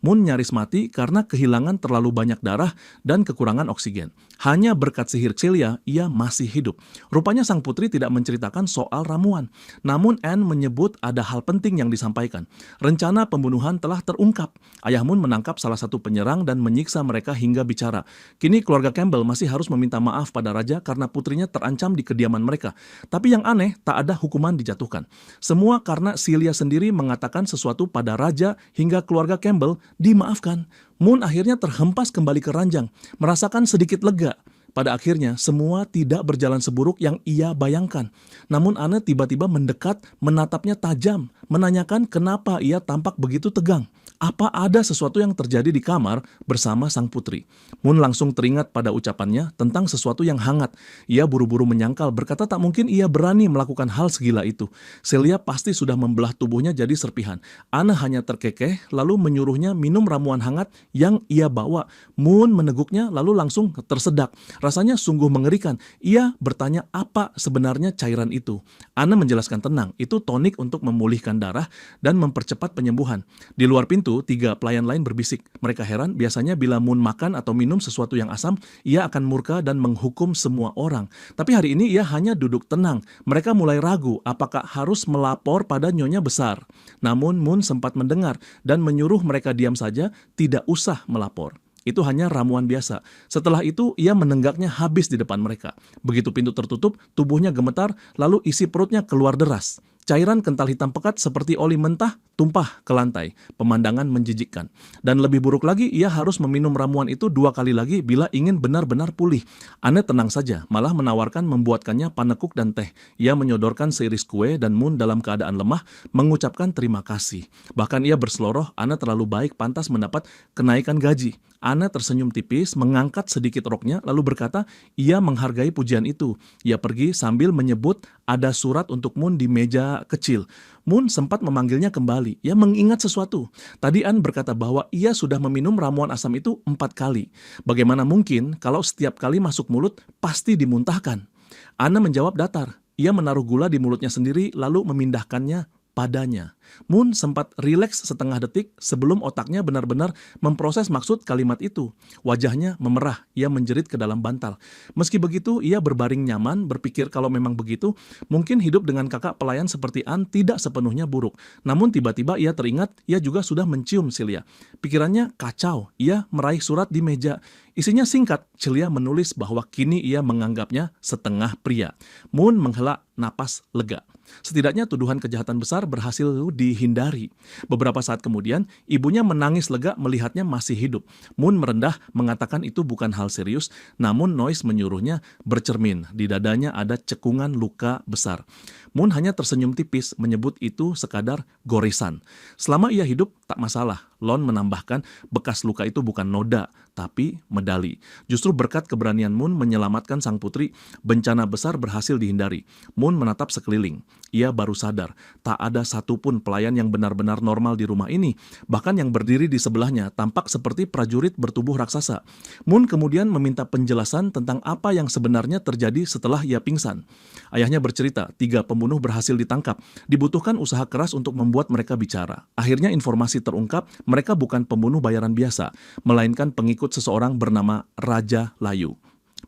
Moon nyaris mati karena kehilangan terlalu banyak darah dan kekurangan oksigen. Hanya berkat sihir Celia, ia masih hidup. Rupanya sang putri tidak menceritakan soal ramuan. Namun Anne menyebut ada hal penting yang disampaikan. Rencana pembunuhan telah terungkap. Ayah Moon menangkap salah satu penyerang dan menyiksa mereka hingga bicara. Kini keluarga Campbell masih harus meminta maaf pada raja karena putrinya terancam di kediaman mereka. Tapi yang aneh, tak ada hukuman dijatuhkan. Semua karena Celia sendiri mengatakan sesuatu pada raja hingga keluarga Campbell dimaafkan. Moon akhirnya terhempas kembali ke ranjang, merasakan sedikit lega. Pada akhirnya, semua tidak berjalan seburuk yang ia bayangkan. Namun Anne tiba-tiba mendekat, menatapnya tajam, menanyakan kenapa ia tampak begitu tegang. Apa ada sesuatu yang terjadi di kamar bersama sang putri? Moon langsung teringat pada ucapannya tentang sesuatu yang hangat. Ia buru-buru menyangkal, berkata tak mungkin ia berani melakukan hal segila itu. Celia pasti sudah membelah tubuhnya jadi serpihan. Anne hanya terkekeh, lalu menyuruhnya minum ramuan hangat yang ia bawa. Moon meneguknya, lalu langsung tersedak. Rasanya sungguh mengerikan. Ia bertanya apa sebenarnya cairan itu. Anne menjelaskan tenang, itu tonik untuk memulihkan darah dan mempercepat penyembuhan. Di luar pintu, 3 pelayan lain berbisik. Mereka heran, biasanya bila Moon makan atau minum sesuatu yang asam, ia akan murka dan menghukum semua orang. Tapi hari ini ia hanya duduk tenang. Mereka mulai ragu apakah harus melapor pada nyonya besar. Namun Moon sempat mendengar dan menyuruh mereka diam saja, tidak usah melapor. Itu hanya ramuan biasa. Setelah itu, ia menenggaknya habis di depan mereka. Begitu pintu tertutup, tubuhnya gemetar, lalu isi perutnya keluar deras. Cairan kental hitam pekat seperti oli mentah tumpah ke lantai. Pemandangan menjijikkan. Dan lebih buruk lagi, ia harus meminum ramuan itu 2 kali lagi bila ingin benar-benar pulih. Anne tenang saja, malah menawarkan membuatkannya panekuk dan teh. Ia menyodorkan seiris kue dan Moon dalam keadaan lemah mengucapkan terima kasih. Bahkan ia berseloroh, Anne terlalu baik, pantas mendapat kenaikan gaji. Anne tersenyum tipis, mengangkat sedikit roknya, lalu berkata, ia menghargai pujian itu. Ia pergi sambil menyebut ada surat untuk Moon di meja kecil. Moon sempat memanggilnya kembali. Ia mengingat sesuatu. Tadi Anne berkata bahwa ia sudah meminum ramuan asam itu 4 kali. Bagaimana mungkin kalau setiap kali masuk mulut pasti dimuntahkan? Anne menjawab datar. Ia menaruh gula di mulutnya sendiri lalu memindahkannya padanya. Moon sempat rileks setengah detik sebelum otaknya benar-benar memproses maksud kalimat itu. Wajahnya memerah, ia menjerit ke dalam bantal. Meski begitu, ia berbaring nyaman, berpikir kalau memang begitu, mungkin hidup dengan kakak pelayan seperti Anne tidak sepenuhnya buruk. Namun tiba-tiba ia teringat, ia juga sudah mencium Celia. Pikirannya kacau, ia meraih surat di meja. Isinya singkat, Celia menulis bahwa kini ia menganggapnya setengah pria. Moon menghela napas lega. Setidaknya tuduhan kejahatan besar berhasil dihindari. Beberapa saat kemudian, ibunya menangis lega melihatnya masih hidup. Moon merendah mengatakan itu bukan hal serius, namun Noyce menyuruhnya bercermin. Di dadanya ada cekungan luka besar. Moon hanya tersenyum tipis menyebut itu sekadar goresan. Selama ia hidup, tak masalah. Lon menambahkan bekas luka itu bukan noda, tapi medali. Justru berkat keberanian Moon menyelamatkan sang putri, bencana besar berhasil dihindari. Moon menatap sekeliling. Ia baru sadar, tak ada satupun pelayan yang benar-benar normal di rumah ini. Bahkan yang berdiri di sebelahnya tampak seperti prajurit bertubuh raksasa. Moon kemudian meminta penjelasan tentang apa yang sebenarnya terjadi setelah ia pingsan. Ayahnya bercerita, 3 pembunuh berhasil ditangkap. Dibutuhkan usaha keras untuk membuat mereka bicara. Akhirnya informasi terungkap, mereka bukan pembunuh bayaran biasa, melainkan pengikut seseorang bernama Raja Layu.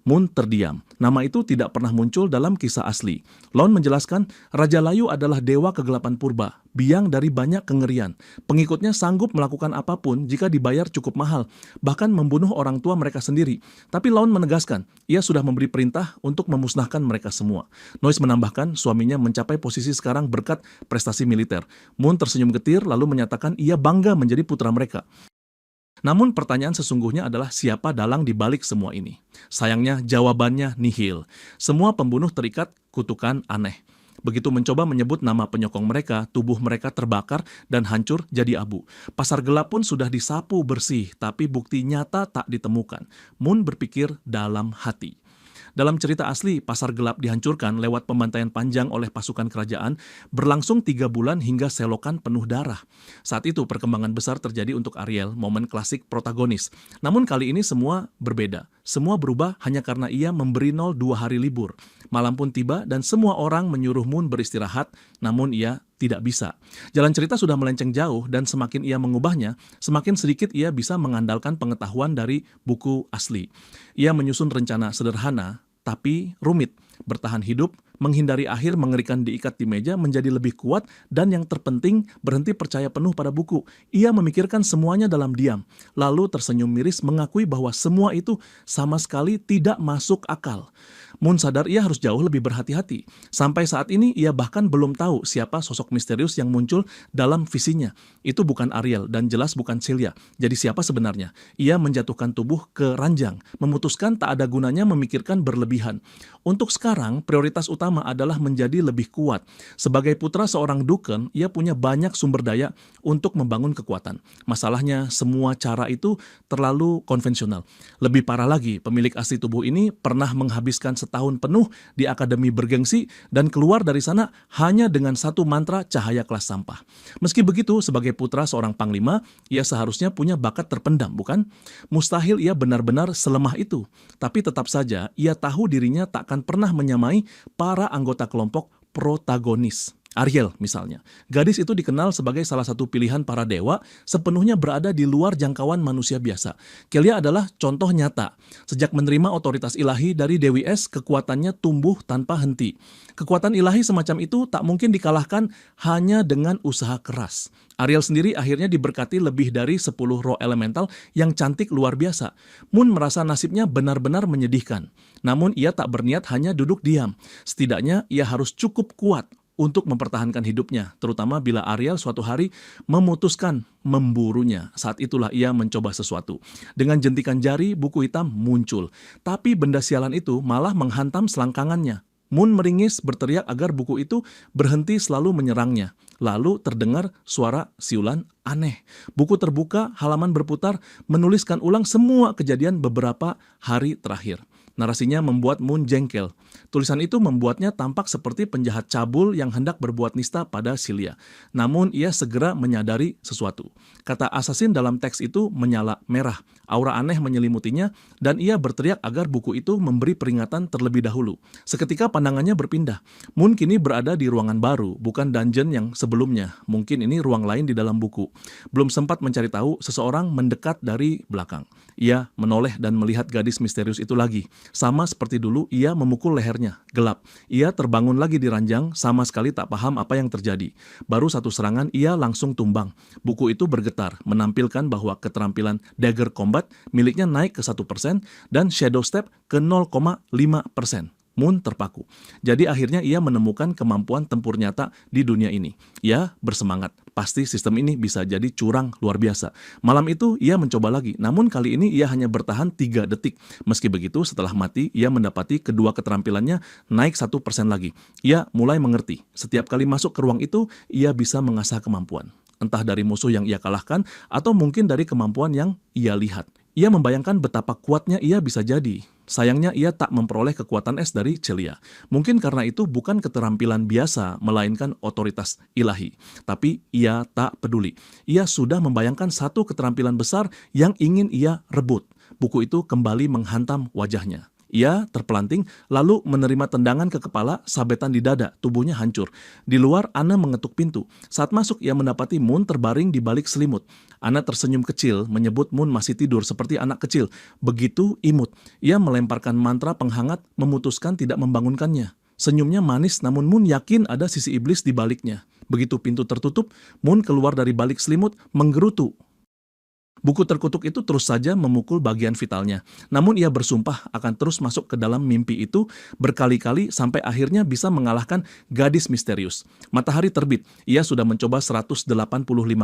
Moon terdiam. Nama itu tidak pernah muncul dalam kisah asli. Lon menjelaskan, Raja Layu adalah dewa kegelapan purba, biang dari banyak kengerian. Pengikutnya sanggup melakukan apapun jika dibayar cukup mahal, bahkan membunuh orang tua mereka sendiri. Tapi Lon menegaskan, ia sudah memberi perintah untuk memusnahkan mereka semua. Noyce menambahkan, suaminya mencapai posisi sekarang berkat prestasi militer. Moon tersenyum getir lalu menyatakan ia bangga menjadi putra mereka. Namun pertanyaan sesungguhnya adalah siapa dalang di balik semua ini? Sayangnya jawabannya nihil. Semua pembunuh terikat kutukan aneh. Begitu mencoba menyebut nama penyokong mereka, tubuh mereka terbakar dan hancur jadi abu. Pasar gelap pun sudah disapu bersih, tapi bukti nyata tak ditemukan. Moon berpikir dalam hati. Dalam cerita asli, pasar gelap dihancurkan lewat pembantaian panjang oleh pasukan kerajaan, berlangsung 3 bulan hingga selokan penuh darah. Saat itu perkembangan besar terjadi untuk Ariel, momen klasik protagonis. Namun kali ini semua berbeda. Semua berubah hanya karena ia memberi Nol 2 hari libur. Malam pun tiba dan semua orang menyuruh Moon beristirahat, namun ia tidak bisa. Jalan cerita sudah melenceng jauh dan semakin ia mengubahnya, semakin sedikit ia bisa mengandalkan pengetahuan dari buku asli. Ia menyusun rencana sederhana, tapi rumit. Bertahan hidup, menghindari akhir mengerikan diikat di meja menjadi lebih kuat, dan yang terpenting, berhenti percaya penuh pada buku. Ia memikirkan semuanya dalam diam, lalu tersenyum miris mengakui bahwa semua itu sama sekali tidak masuk akal. Moon sadar ia harus jauh lebih berhati-hati. Sampai saat ini ia bahkan belum tahu siapa sosok misterius yang muncul dalam visinya. Itu bukan Ariel dan jelas bukan Celia. Jadi siapa sebenarnya? Ia menjatuhkan tubuh ke ranjang, memutuskan tak ada gunanya memikirkan berlebihan. Untuk sekarang, prioritas utama adalah menjadi lebih kuat. Sebagai putra seorang Duken, ia punya banyak sumber daya untuk membangun kekuatan. Masalahnya, semua cara itu terlalu konvensional. Lebih parah lagi, pemilik asli tubuh ini pernah menghabiskan setahun penuh di akademi bergengsi dan keluar dari sana hanya dengan satu mantra cahaya kelas sampah. Meski begitu, sebagai putra seorang panglima, ia seharusnya punya bakat terpendam, bukan? Mustahil ia benar-benar selemah itu. Tapi tetap saja, ia tahu dirinya tak akan pernah menyamai para anggota kelompok protagonis. Ariel misalnya. Gadis itu dikenal sebagai salah satu pilihan para dewa, sepenuhnya berada di luar jangkauan manusia biasa. Celia adalah contoh nyata. Sejak menerima otoritas ilahi dari Dewi Es, kekuatannya tumbuh tanpa henti. Kekuatan ilahi semacam itu tak mungkin dikalahkan hanya dengan usaha keras. Ariel sendiri akhirnya diberkati lebih dari 10 roh elemental yang cantik luar biasa. Moon merasa nasibnya benar-benar menyedihkan. Namun ia tak berniat hanya duduk diam. Setidaknya ia harus cukup kuat untuk mempertahankan hidupnya, terutama bila Ariel suatu hari memutuskan memburunya. Saat itulah ia mencoba sesuatu. Dengan jentikan jari, buku hitam muncul. Tapi benda sialan itu malah menghantam selangkangannya. Moon meringis berteriak agar buku itu berhenti selalu menyerangnya. Lalu terdengar suara siulan aneh. Buku terbuka, halaman berputar, menuliskan ulang semua kejadian beberapa hari terakhir. Narasinya membuat Moon jengkel. Tulisan itu membuatnya tampak seperti penjahat cabul yang hendak berbuat nista pada Celia. Namun ia segera menyadari sesuatu. Kata assassin dalam teks itu menyala merah. Aura aneh menyelimutinya dan ia berteriak agar buku itu memberi peringatan terlebih dahulu. Seketika pandangannya berpindah. Moon kini berada di ruangan baru, bukan dungeon yang sebelumnya. Mungkin ini ruang lain di dalam buku. Belum sempat mencari tahu, seseorang mendekat dari belakang. Ia menoleh dan melihat gadis misterius itu lagi. Sama seperti dulu, ia memukul lehernya. Gelap. Ia terbangun lagi di ranjang, sama sekali tak paham apa yang terjadi. Baru satu serangan, ia langsung tumbang. Buku itu bergetar, menampilkan bahwa keterampilan dagger combat miliknya naik ke 1% dan shadow step ke 0,5%. Moon terpaku. Jadi akhirnya ia menemukan kemampuan tempur nyata di dunia ini. Ia bersemangat. Pasti sistem ini bisa jadi curang luar biasa. Malam itu ia mencoba lagi. Namun kali ini ia hanya bertahan 3 detik. Meski begitu setelah mati ia mendapati kedua keterampilannya naik 1% lagi. Ia mulai mengerti. Setiap kali masuk ke ruang itu ia bisa mengasah kemampuan. Entah dari musuh yang ia kalahkan atau mungkin dari kemampuan yang ia lihat. Ia membayangkan betapa kuatnya ia bisa jadi. Sayangnya ia tak memperoleh kekuatan es dari Celia. Mungkin karena itu bukan keterampilan biasa, melainkan otoritas ilahi. Tapi ia tak peduli. Ia sudah membayangkan satu keterampilan besar yang ingin ia rebut. Buku itu kembali menghantam wajahnya. Ia terpelanting, lalu menerima tendangan ke kepala, sabetan di dada, tubuhnya hancur. Di luar, Anna mengetuk pintu. Saat masuk, ia mendapati Moon terbaring di balik selimut. Anna tersenyum kecil, menyebut Moon masih tidur seperti anak kecil. Begitu imut. Ia melemparkan mantra penghangat, memutuskan tidak membangunkannya. Senyumnya manis, namun Moon yakin ada sisi iblis di baliknya. Begitu pintu tertutup, Moon keluar dari balik selimut, menggerutu. Buku terkutuk itu terus saja memukul bagian vitalnya. Namun ia bersumpah akan terus masuk ke dalam mimpi itu berkali-kali sampai akhirnya bisa mengalahkan gadis misterius. Matahari terbit, ia sudah mencoba 185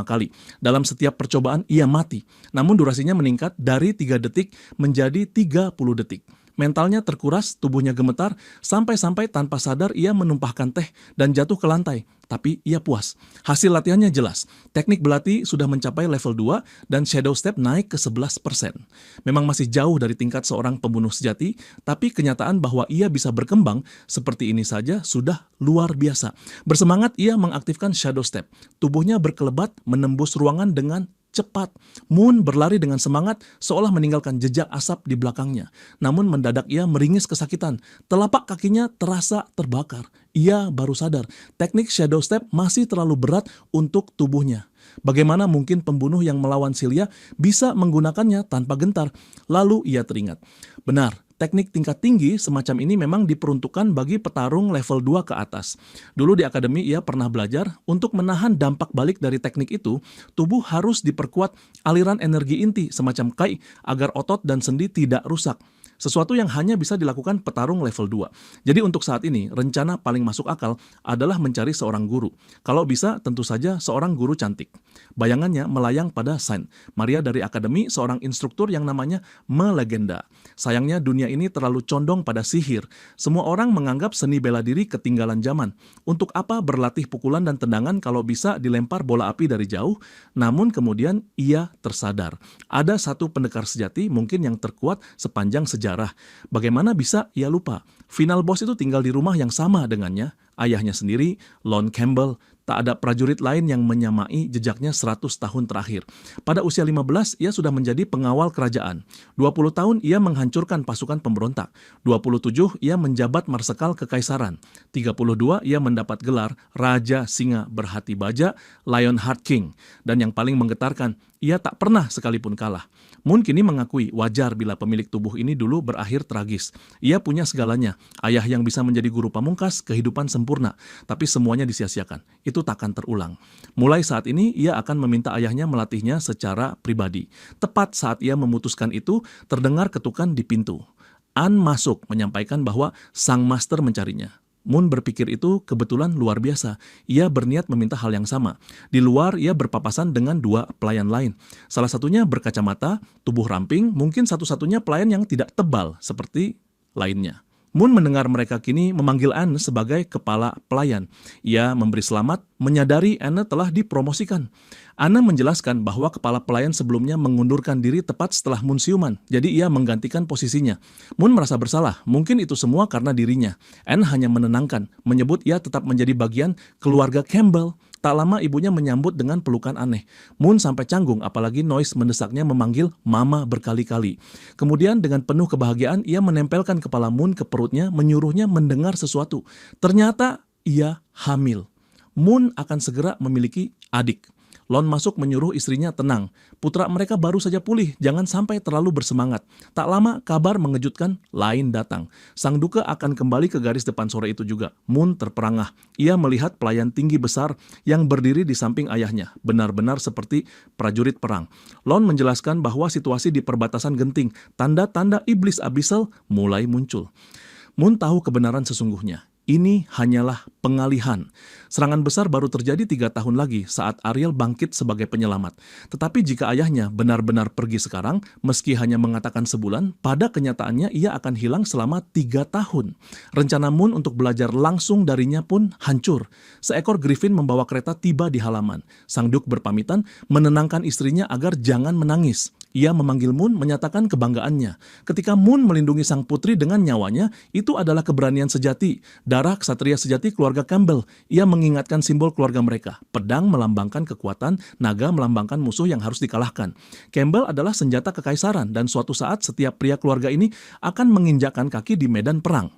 kali. Dalam setiap percobaan ia mati. Namun durasinya meningkat dari 3 detik menjadi 30 detik. Mentalnya terkuras, tubuhnya gemetar, sampai-sampai tanpa sadar ia menumpahkan teh dan jatuh ke lantai. Tapi ia puas. Hasil latihannya jelas. Teknik belati sudah mencapai level 2 dan shadow step naik ke 11%. Memang masih jauh dari tingkat seorang pembunuh sejati, tapi kenyataan bahwa ia bisa berkembang seperti ini saja sudah luar biasa. Bersemangat ia mengaktifkan shadow step. Tubuhnya berkelebat menembus ruangan dengan cepat. Moon berlari dengan semangat seolah meninggalkan jejak asap di belakangnya. Namun mendadak ia meringis kesakitan. Telapak kakinya terasa terbakar. Ia baru sadar, teknik shadow step masih terlalu berat untuk tubuhnya. Bagaimana mungkin pembunuh yang melawan Celia bisa menggunakannya tanpa gentar? Lalu ia teringat. Benar, teknik tingkat tinggi semacam ini memang diperuntukkan bagi petarung level 2 ke atas. Dulu di akademi ia pernah belajar, untuk menahan dampak balik dari teknik itu, tubuh harus diperkuat aliran energi inti semacam kai agar otot dan sendi tidak rusak. Sesuatu yang hanya bisa dilakukan petarung level 2. Jadi untuk saat ini, rencana paling masuk akal adalah mencari seorang guru. Kalau bisa, tentu saja seorang guru cantik. Bayangannya melayang pada Saint Maria dari akademi, seorang instruktur yang namanya melegenda. Sayangnya dunia ini terlalu condong pada sihir. Semua orang menganggap seni bela diri ketinggalan zaman. Untuk apa berlatih pukulan dan tendangan kalau bisa dilempar bola api dari jauh? Namun kemudian ia tersadar. Ada satu pendekar sejati mungkin yang terkuat sepanjang sejarah. Bagaimana bisa ia lupa? Final boss itu tinggal di rumah yang sama dengannya. Ayahnya sendiri, Lon Campbell. Tak ada prajurit lain yang menyamai jejaknya 100 tahun terakhir. Pada usia 15, ia sudah menjadi pengawal kerajaan. 20 tahun ia menghancurkan pasukan pemberontak. 27 ia menjabat marsekal kekaisaran. 32 ia mendapat gelar Raja Singa Berhati Baja, Lionheart King. Dan yang paling menggetarkan, ia tak pernah sekalipun kalah. Moon kini mengakui wajar bila pemilik tubuh ini dulu berakhir tragis. Ia punya segalanya, ayah yang bisa menjadi guru pamungkas, kehidupan sempurna. Tapi semuanya disia-siakan. Itu takkan terulang. Mulai saat ini, ia akan meminta ayahnya melatihnya secara pribadi. Tepat saat ia memutuskan itu, terdengar ketukan di pintu. Anne masuk menyampaikan bahwa sang master mencarinya. Moon berpikir itu kebetulan luar biasa. Ia berniat meminta hal yang sama. Di luar, ia berpapasan dengan dua pelayan lain. Salah satunya berkacamata, tubuh ramping, mungkin satu-satunya pelayan yang tidak tebal seperti lainnya. Moon mendengar mereka kini memanggil Anne sebagai kepala pelayan. Ia memberi selamat, menyadari Anne telah dipromosikan. Anne menjelaskan bahwa kepala pelayan sebelumnya mengundurkan diri tepat setelah Moon siuman, jadi ia menggantikan posisinya. Moon merasa bersalah, mungkin itu semua karena dirinya. Anne hanya menenangkan, menyebut ia tetap menjadi bagian keluarga Campbell. Tak lama ibunya menyambut dengan pelukan aneh. Moon sampai canggung, apalagi Noyce mendesaknya memanggil Mama berkali-kali. Kemudian dengan penuh kebahagiaan, ia menempelkan kepala Moon ke perutnya, menyuruhnya mendengar sesuatu. Ternyata ia hamil. Moon akan segera memiliki adik. Lon masuk menyuruh istrinya tenang. Putra mereka baru saja pulih, jangan sampai terlalu bersemangat. Tak lama, kabar mengejutkan lain datang. Sang duka akan kembali ke garis depan sore itu juga. Moon terperangah. Ia melihat pelayan tinggi besar yang berdiri di samping ayahnya, benar-benar seperti prajurit perang. Lon menjelaskan bahwa situasi di perbatasan genting, tanda-tanda iblis abyssal mulai muncul. Moon tahu kebenaran sesungguhnya. Ini hanyalah pengalihan. Serangan besar baru terjadi 3 tahun lagi saat Ariel bangkit sebagai penyelamat. Tetapi jika ayahnya benar-benar pergi sekarang, meski hanya mengatakan sebulan, pada kenyataannya ia akan hilang selama 3 tahun. Rencana Moon untuk belajar langsung darinya pun hancur. Seekor griffin membawa kereta tiba di halaman. Sang Duke berpamitan, menenangkan istrinya agar jangan menangis. Ia memanggil Moon, menyatakan kebanggaannya. Ketika Moon melindungi sang putri dengan nyawanya, itu adalah keberanian sejati. Darah ksatria sejati keluarga Campbell. Ia mengingatkan simbol keluarga mereka. Pedang melambangkan kekuatan, naga melambangkan musuh yang harus dikalahkan. Campbell adalah senjata kekaisaran, dan suatu saat setiap pria keluarga ini akan menginjakkan kaki di medan perang.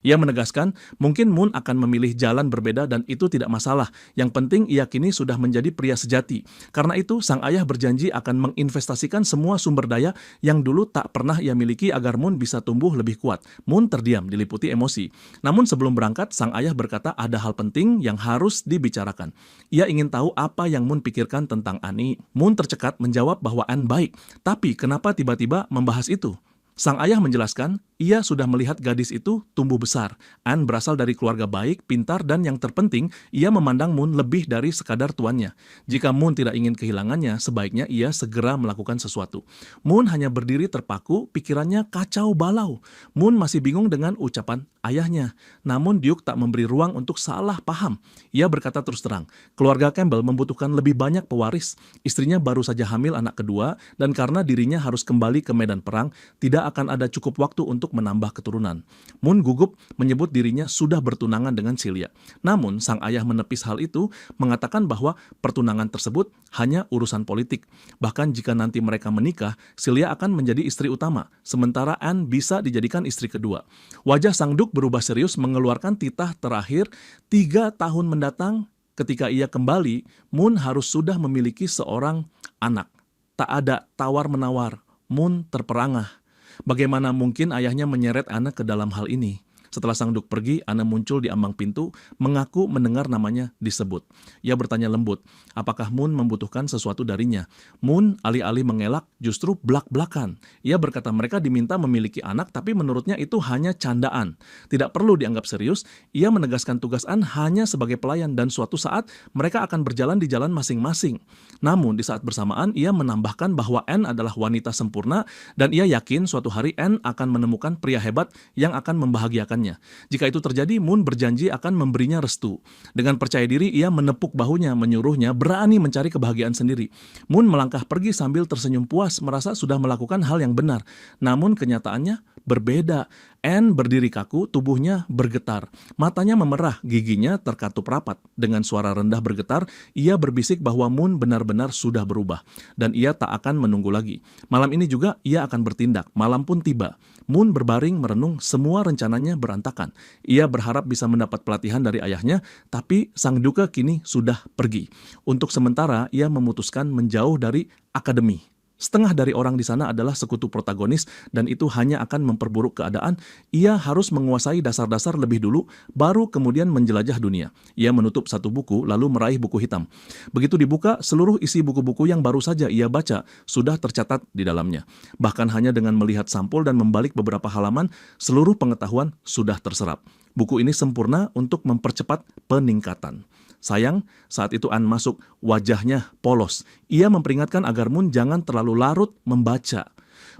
Ia menegaskan, mungkin Moon akan memilih jalan berbeda dan itu tidak masalah. Yang penting ia kini sudah menjadi pria sejati. Karena itu, sang ayah berjanji akan menginvestasikan semua sumber daya yang dulu tak pernah ia miliki agar Moon bisa tumbuh lebih kuat. Moon terdiam, diliputi emosi. Namun sebelum berangkat, sang ayah berkata ada hal penting yang harus dibicarakan. Ia ingin tahu apa yang Moon pikirkan tentang Annie. Moon tercekat menjawab bahwa Anne baik. Tapi kenapa tiba-tiba membahas itu? Sang ayah menjelaskan, ia sudah melihat gadis itu tumbuh besar. Anne berasal dari keluarga baik, pintar, dan yang terpenting, ia memandang Moon lebih dari sekadar tuannya. Jika Moon tidak ingin kehilangannya, sebaiknya ia segera melakukan sesuatu. Moon hanya berdiri terpaku, pikirannya kacau balau. Moon masih bingung dengan ucapan ayahnya. Namun Duke tak memberi ruang untuk salah paham. Ia berkata terus terang, keluarga Campbell membutuhkan lebih banyak pewaris. Istrinya baru saja hamil anak kedua, dan karena dirinya harus kembali ke medan perang, tidak akan ada cukup waktu untuk menambah keturunan. Moon gugup menyebut dirinya sudah bertunangan dengan Celia. Namun, sang ayah menepis hal itu, mengatakan bahwa pertunangan tersebut hanya urusan politik. Bahkan jika nanti mereka menikah, Celia akan menjadi istri utama, sementara Anne bisa dijadikan istri kedua. Wajah sang Duke berubah serius mengeluarkan titah terakhir 3 tahun mendatang. Ketika ia kembali, Moon harus sudah memiliki seorang anak. Tak ada tawar-menawar. Moon terperangah. Bagaimana mungkin ayahnya menyeret Anne ke dalam hal ini? Setelah sang Duke pergi, Anne muncul di ambang pintu, mengaku mendengar namanya disebut. Ia bertanya lembut, apakah Moon membutuhkan sesuatu darinya? Moon alih-alih mengelak, justru blak-blakan. Ia berkata mereka diminta memiliki anak, tapi menurutnya itu hanya candaan. Tidak perlu dianggap serius, ia menegaskan tugas Anne hanya sebagai pelayan dan suatu saat mereka akan berjalan di jalan masing-masing. Namun di saat bersamaan, ia menambahkan bahwa Anne adalah wanita sempurna dan ia yakin suatu hari Anne akan menemukan pria hebat yang akan membahagiakannya. Jika itu terjadi, Moon berjanji akan memberinya restu. Dengan percaya diri, ia menepuk bahunya, menyuruhnya berani mencari kebahagiaan sendiri. Moon melangkah pergi sambil tersenyum puas, merasa sudah melakukan hal yang benar. Namun kenyataannya berbeda. Anne berdiri kaku, tubuhnya bergetar. Matanya memerah, giginya terkatup rapat. Dengan suara rendah bergetar, ia berbisik bahwa Moon benar-benar sudah berubah. Dan ia tak akan menunggu lagi. Malam ini juga ia akan bertindak. Malam pun tiba. Moon berbaring merenung, semua rencananya berantakan. Ia berharap bisa mendapat pelatihan dari ayahnya, tapi sang duka kini sudah pergi. Untuk sementara, ia memutuskan menjauh dari akademi. Setengah dari orang di sana adalah sekutu protagonis dan itu hanya akan memperburuk keadaan. Ia harus menguasai dasar-dasar lebih dulu, baru kemudian menjelajah dunia. Ia menutup satu buku, lalu meraih buku hitam. Begitu dibuka, seluruh isi buku-buku yang baru saja ia baca sudah tercatat di dalamnya. Bahkan hanya dengan melihat sampul dan membalik beberapa halaman, seluruh pengetahuan sudah terserap. Buku ini sempurna untuk mempercepat peningkatan. Sayang, saat itu Anne masuk, wajahnya polos. Ia memperingatkan agar Moon jangan terlalu larut membaca.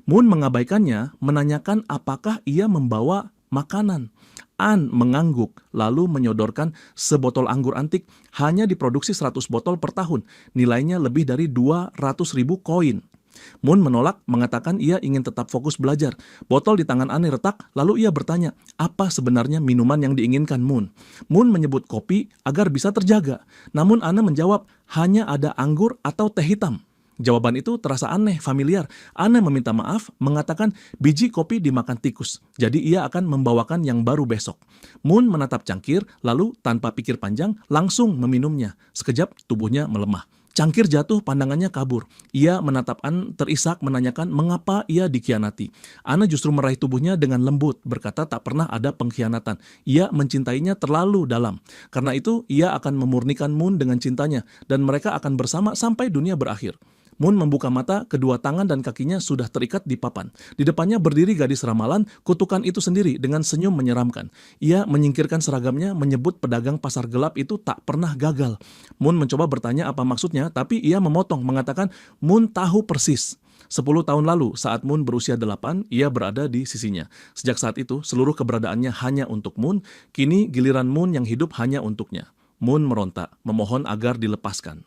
Moon mengabaikannya, menanyakan apakah ia membawa makanan. Anne mengangguk, lalu menyodorkan sebotol anggur antik, hanya diproduksi 100 botol per tahun, nilainya lebih dari 200.000 koin. Moon menolak, mengatakan ia ingin tetap fokus belajar. Botol di tangan Anne retak, lalu ia bertanya, apa sebenarnya minuman yang diinginkan Moon? Moon menyebut kopi agar bisa terjaga. Namun Anne menjawab, hanya ada anggur atau teh hitam. Jawaban itu terasa aneh, familiar. Anne meminta maaf, mengatakan biji kopi dimakan tikus, jadi ia akan membawakan yang baru besok. Moon menatap cangkir, lalu tanpa pikir panjang, langsung meminumnya. Sekejap tubuhnya melemah. Cangkir jatuh, pandangannya kabur. Ia menatap Anne terisak menanyakan mengapa ia dikhianati. Anne justru meraih tubuhnya dengan lembut, berkata tak pernah ada pengkhianatan. Ia mencintainya terlalu dalam. Karena itu, ia akan memurnikan Moon dengan cintanya, dan mereka akan bersama sampai dunia berakhir. Moon membuka mata, kedua tangan dan kakinya sudah terikat di papan. Di depannya berdiri gadis ramalan, kutukan itu sendiri dengan senyum menyeramkan. Ia menyingkirkan seragamnya, menyebut pedagang pasar gelap itu tak pernah gagal. Moon mencoba bertanya apa maksudnya, tapi ia memotong, mengatakan Moon tahu persis. 10 tahun lalu, saat Moon berusia 8, ia berada di sisinya. Sejak saat itu, seluruh keberadaannya hanya untuk Moon, kini giliran Moon yang hidup hanya untuknya. Moon meronta, memohon agar dilepaskan.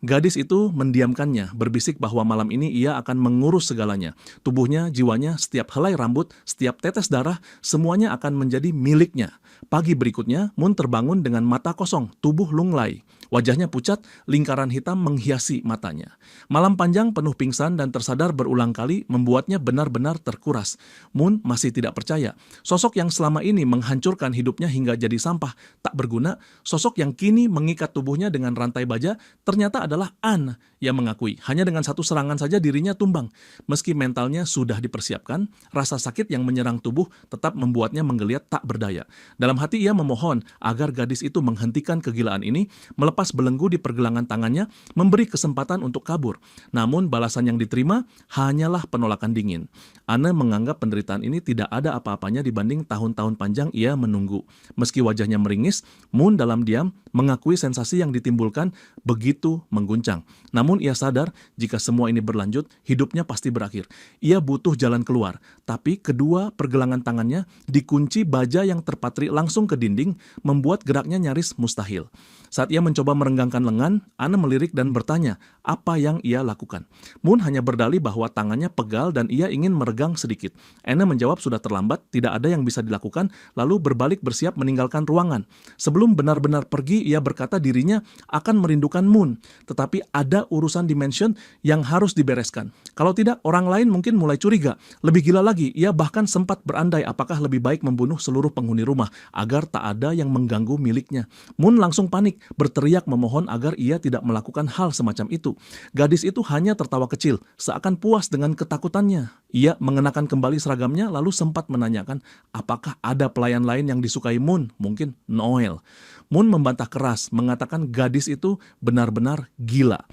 Gadis itu mendiamkannya, berbisik bahwa malam ini ia akan mengurus segalanya. Tubuhnya, jiwanya, setiap helai rambut, setiap tetes darah, semuanya akan menjadi miliknya. Pagi berikutnya, Moon terbangun dengan mata kosong, tubuh lunglai. Wajahnya pucat, lingkaran hitam menghiasi matanya. Malam panjang penuh pingsan dan tersadar berulang kali membuatnya benar-benar terkuras. Moon masih tidak percaya. Sosok yang selama ini menghancurkan hidupnya hingga jadi sampah, tak berguna, sosok yang kini mengikat tubuhnya dengan rantai baja, ternyata adalah Anne yang mengakui. Hanya dengan satu serangan saja dirinya tumbang. Meski mentalnya sudah dipersiapkan, rasa sakit yang menyerang tubuh tetap membuatnya menggeliat tak berdaya. Dalam hati ia memohon agar gadis itu menghentikan kegilaan ini, melepas belenggu di pergelangan tangannya, memberi kesempatan untuk kabur. Namun balasan yang diterima hanyalah penolakan dingin. Anne menganggap penderitaan ini tidak ada apa-apanya dibanding tahun-tahun panjang ia menunggu. Meski wajahnya meringis, Moon dalam diam mengakui sensasi yang ditimbulkan begitu mengguncang. Namun ia sadar jika semua ini berlanjut, hidupnya pasti berakhir. Ia butuh jalan keluar, tapi kedua pergelangan tangannya dikunci baja yang terpatri langsung ke dinding, membuat geraknya nyaris mustahil. Saat ia mencoba merenggangkan lengan, Anne melirik dan bertanya apa yang ia lakukan. Moon hanya berdalih bahwa tangannya pegal dan ia ingin meregang sedikit. Anne menjawab sudah terlambat, tidak ada yang bisa dilakukan, lalu berbalik bersiap meninggalkan ruangan. Sebelum benar-benar pergi, ia berkata dirinya akan merindukan Moon, tetapi ada urusan dimension yang harus dibereskan. Kalau tidak, orang lain mungkin mulai curiga. Lebih gila lagi, ia bahkan sempat berandai apakah lebih baik membunuh seluruh penghuni rumah agar tak ada yang mengganggu miliknya. Moon langsung panik, berteriak memohon agar ia tidak melakukan hal semacam itu. Gadis itu hanya tertawa kecil, seakan puas dengan ketakutannya. Ia mengenakan kembali seragamnya lalu sempat menanyakan apakah ada pelayan lain yang disukai Moon, mungkin Noel. Moon membantah keras, mengatakan gadis itu benar-benar gila.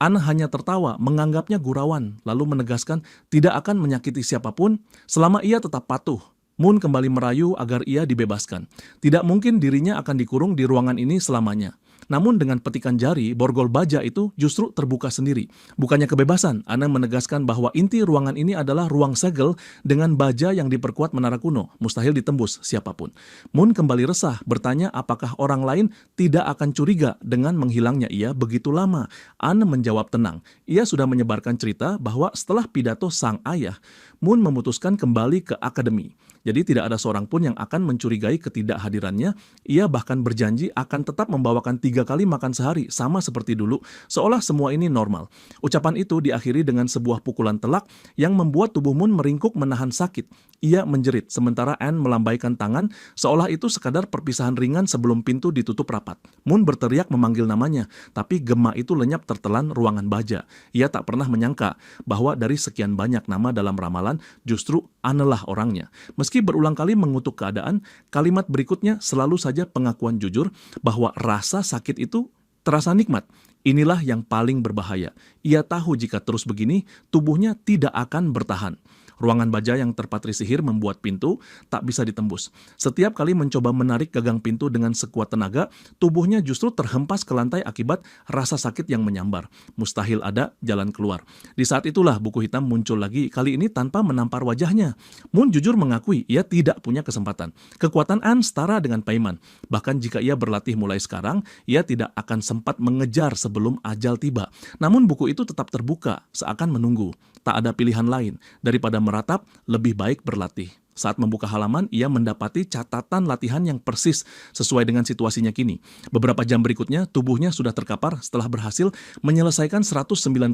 Anne hanya tertawa, menganggapnya gurauan, lalu menegaskan tidak akan menyakiti siapapun selama ia tetap patuh. Moon kembali merayu agar ia dibebaskan. Tidak mungkin dirinya akan dikurung di ruangan ini selamanya. Namun dengan petikan jari, borgol baja itu justru terbuka sendiri. Bukannya kebebasan, Anne menegaskan bahwa inti ruangan ini adalah ruang segel dengan baja yang diperkuat menara kuno, mustahil ditembus siapapun. Moon kembali resah, bertanya apakah orang lain tidak akan curiga dengan menghilangnya ia begitu lama. Anne menjawab tenang. Ia sudah menyebarkan cerita bahwa setelah pidato sang ayah, Moon memutuskan kembali ke akademi. Jadi tidak ada seorang pun yang akan mencurigai ketidakhadirannya. Ia bahkan berjanji akan tetap membawakan 3 kali makan sehari, sama seperti dulu, seolah semua ini normal. Ucapan itu diakhiri dengan sebuah pukulan telak yang membuat tubuh Moon meringkuk menahan sakit. Ia menjerit, sementara Anne melambaikan tangan, seolah itu sekadar perpisahan ringan sebelum pintu ditutup rapat. Moon berteriak memanggil namanya, tapi gema itu lenyap tertelan ruangan baja. Ia tak pernah menyangka bahwa dari sekian banyak nama dalam ramalan, justru Anne lah orangnya. Meski berulang kali mengutuk keadaan, kalimat berikutnya selalu saja pengakuan jujur bahwa rasa sakit itu terasa nikmat. Inilah yang paling berbahaya. Ia tahu jika terus begini, tubuhnya tidak akan bertahan. Ruangan baja yang terpatri sihir membuat pintu tak bisa ditembus. Setiap kali mencoba menarik gagang pintu dengan sekuat tenaga, tubuhnya justru terhempas ke lantai akibat rasa sakit yang menyambar. Mustahil ada jalan keluar. Di saat itulah buku hitam muncul lagi, kali ini tanpa menampar wajahnya. Moon jujur mengakui ia tidak punya kesempatan. Kekuatan Anne setara dengan Paimon. Bahkan jika ia berlatih mulai sekarang, ia tidak akan sempat mengejar sebelum ajal tiba. Namun buku itu tetap terbuka, seakan menunggu. Tak ada pilihan lain. Daripada meratap, lebih baik berlatih. Saat membuka halaman, ia mendapati catatan latihan yang persis sesuai dengan situasinya kini. Beberapa jam berikutnya, tubuhnya sudah terkapar setelah berhasil menyelesaikan 199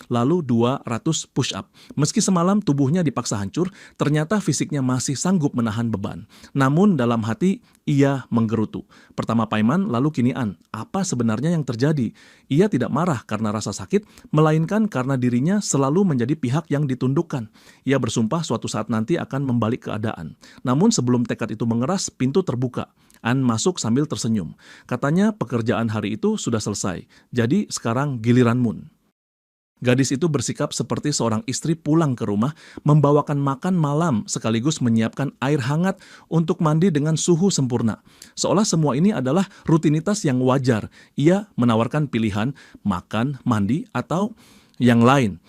lalu 200 push-up. Meski semalam tubuhnya dipaksa hancur, ternyata fisiknya masih sanggup menahan beban. Namun dalam hati, ia menggerutu. Pertama Paimon, lalu kini Anne. Apa sebenarnya yang terjadi? Ia tidak marah karena rasa sakit, melainkan karena dirinya selalu menjadi pihak yang ditundukkan. Ia bersumpah suatu saat nanti akan membalik keadaan. Namun sebelum tekad itu mengeras, pintu terbuka. Anne masuk sambil tersenyum. Katanya pekerjaan hari itu sudah selesai. Jadi sekarang giliran Moon. Gadis itu bersikap seperti seorang istri pulang ke rumah, membawakan makan malam sekaligus menyiapkan air hangat untuk mandi dengan suhu sempurna. Seolah semua ini adalah rutinitas yang wajar. Ia menawarkan pilihan makan, mandi, atau yang lain.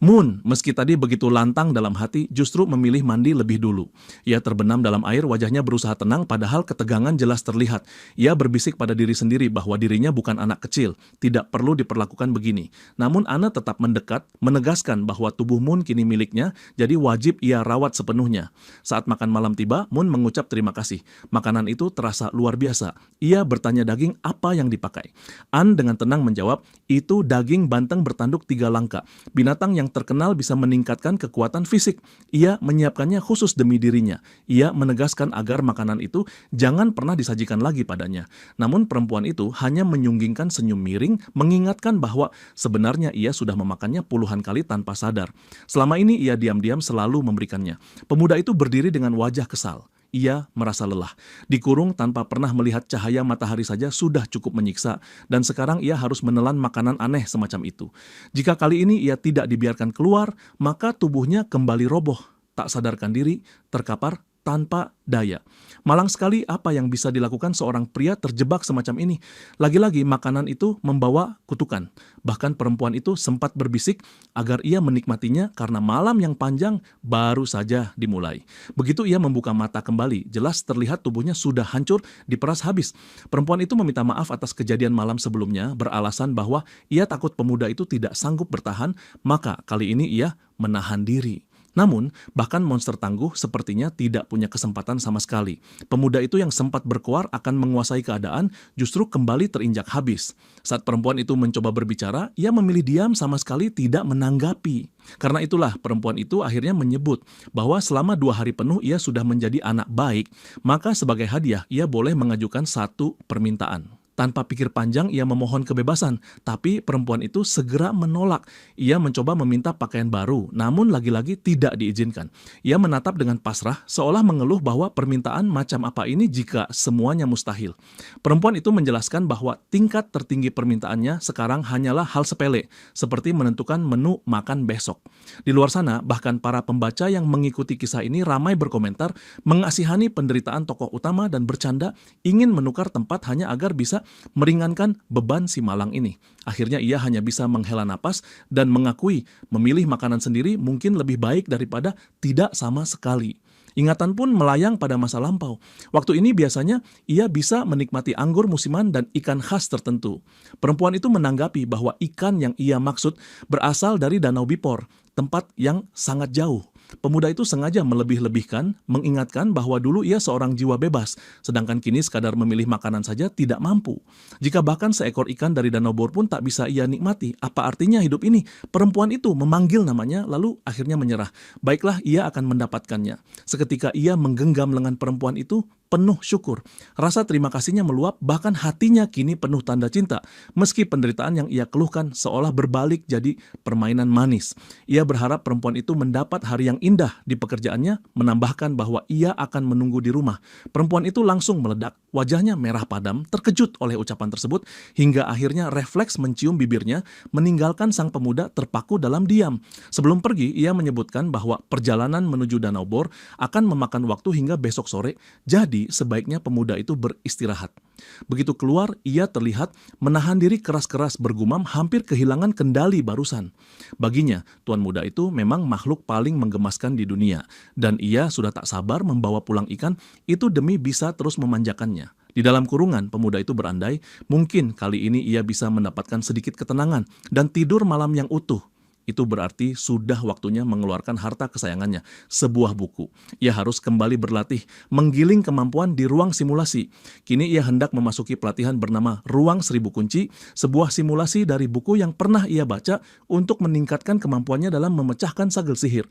Moon, meski tadi begitu lantang dalam hati, justru memilih mandi lebih dulu. Ia terbenam dalam air, wajahnya berusaha tenang, padahal ketegangan jelas terlihat. Ia berbisik pada diri sendiri bahwa dirinya bukan anak kecil, tidak perlu diperlakukan begini. Namun Anne tetap mendekat, menegaskan bahwa tubuh Moon kini miliknya, jadi wajib ia rawat sepenuhnya. Saat makan malam tiba, Moon mengucap terima kasih. Makanan itu terasa luar biasa. Ia bertanya daging apa yang dipakai. Anne dengan tenang menjawab, itu daging banteng bertanduk 3 langkah. Binatang yang terkenal bisa meningkatkan kekuatan fisik. Ia menyiapkannya khusus demi dirinya. Ia menegaskan agar makanan itu jangan pernah disajikan lagi padanya. Namun perempuan itu hanya menyunggingkan senyum miring, mengingatkan bahwa sebenarnya ia sudah memakannya puluhan kali tanpa sadar. Selama ini ia diam-diam selalu memberikannya. Pemuda itu berdiri dengan wajah kesal. Ia merasa lelah. Dikurung tanpa pernah melihat cahaya matahari saja sudah cukup menyiksa, dan sekarang ia harus menelan makanan aneh semacam itu. Jika kali ini ia tidak dibiarkan keluar, maka tubuhnya kembali roboh, tak sadarkan diri, terkapar tanpa daya. Malang sekali apa yang bisa dilakukan seorang pria terjebak semacam ini. Lagi-lagi makanan itu membawa kutukan. Bahkan perempuan itu sempat berbisik agar ia menikmatinya karena malam yang panjang baru saja dimulai. Begitu ia membuka mata kembali, jelas terlihat tubuhnya sudah hancur, diperas habis. Perempuan itu meminta maaf atas kejadian malam sebelumnya, beralasan bahwa ia takut pemuda itu tidak sanggup bertahan, maka kali ini ia menahan diri. Namun, bahkan monster tangguh sepertinya tidak punya kesempatan sama sekali. Pemuda itu yang sempat berkoar akan menguasai keadaan justru kembali terinjak habis. Saat perempuan itu mencoba berbicara, ia memilih diam sama sekali tidak menanggapi. Karena itulah perempuan itu akhirnya menyebut bahwa selama 2 hari penuh ia sudah menjadi anak baik, maka sebagai hadiah ia boleh mengajukan 1 permintaan. Tanpa pikir panjang, ia memohon kebebasan, tapi perempuan itu segera menolak. Ia mencoba meminta pakaian baru, namun lagi-lagi tidak diizinkan. Ia menatap dengan pasrah, seolah mengeluh bahwa permintaan macam apa ini jika semuanya mustahil. Perempuan itu menjelaskan bahwa tingkat tertinggi permintaannya sekarang hanyalah hal sepele, seperti menentukan menu makan besok. Di luar sana, bahkan para pembaca yang mengikuti kisah ini ramai berkomentar, mengasihani penderitaan tokoh utama dan bercanda, ingin menukar tempat hanya agar bisa meringankan beban si malang ini. Akhirnya ia hanya bisa menghela napas dan mengakui memilih makanan sendiri mungkin lebih baik daripada tidak sama sekali. Ingatan pun melayang pada masa lampau. Waktu ini biasanya ia bisa menikmati anggur musiman dan ikan khas tertentu. Perempuan itu menanggapi bahwa ikan yang ia maksud berasal dari Danau Bipor, tempat yang sangat jauh. Pemuda itu sengaja melebih-lebihkan, mengingatkan bahwa dulu ia seorang jiwa bebas, sedangkan kini sekadar memilih makanan saja tidak mampu. Jika bahkan seekor ikan dari Danau Bor pun tak bisa ia nikmati, apa artinya hidup ini? Perempuan itu memanggil namanya, lalu akhirnya menyerah. Baiklah, ia akan mendapatkannya. Seketika ia menggenggam lengan perempuan itu, penuh syukur. Rasa terima kasihnya meluap, bahkan hatinya kini penuh tanda cinta. Meski penderitaan yang ia keluhkan seolah berbalik jadi permainan manis. Ia berharap perempuan itu mendapat hari yang indah di pekerjaannya, menambahkan bahwa ia akan menunggu di rumah. Perempuan itu langsung meledak, wajahnya merah padam, terkejut oleh ucapan tersebut, hingga akhirnya refleks mencium bibirnya, meninggalkan sang pemuda terpaku dalam diam. Sebelum pergi, ia menyebutkan bahwa perjalanan menuju Danau Bor akan memakan waktu hingga besok sore, jadi sebaiknya pemuda itu beristirahat. Begitu keluar, ia terlihat menahan diri keras-keras bergumam hampir kehilangan kendali barusan. Baginya, tuan muda itu memang makhluk paling menggemaskan di dunia, dan ia sudah tak sabar membawa pulang ikan itu demi bisa terus memanjakannya. Di dalam kurungan, pemuda itu berandai, mungkin kali ini ia bisa mendapatkan sedikit ketenangan dan tidur malam yang utuh. Itu berarti sudah waktunya mengeluarkan harta kesayangannya, sebuah buku. Ia harus kembali berlatih, menggiling kemampuan di ruang simulasi. Kini ia hendak memasuki pelatihan bernama Ruang Seribu Kunci, sebuah simulasi dari buku yang pernah ia baca untuk meningkatkan kemampuannya dalam memecahkan sagel sihir.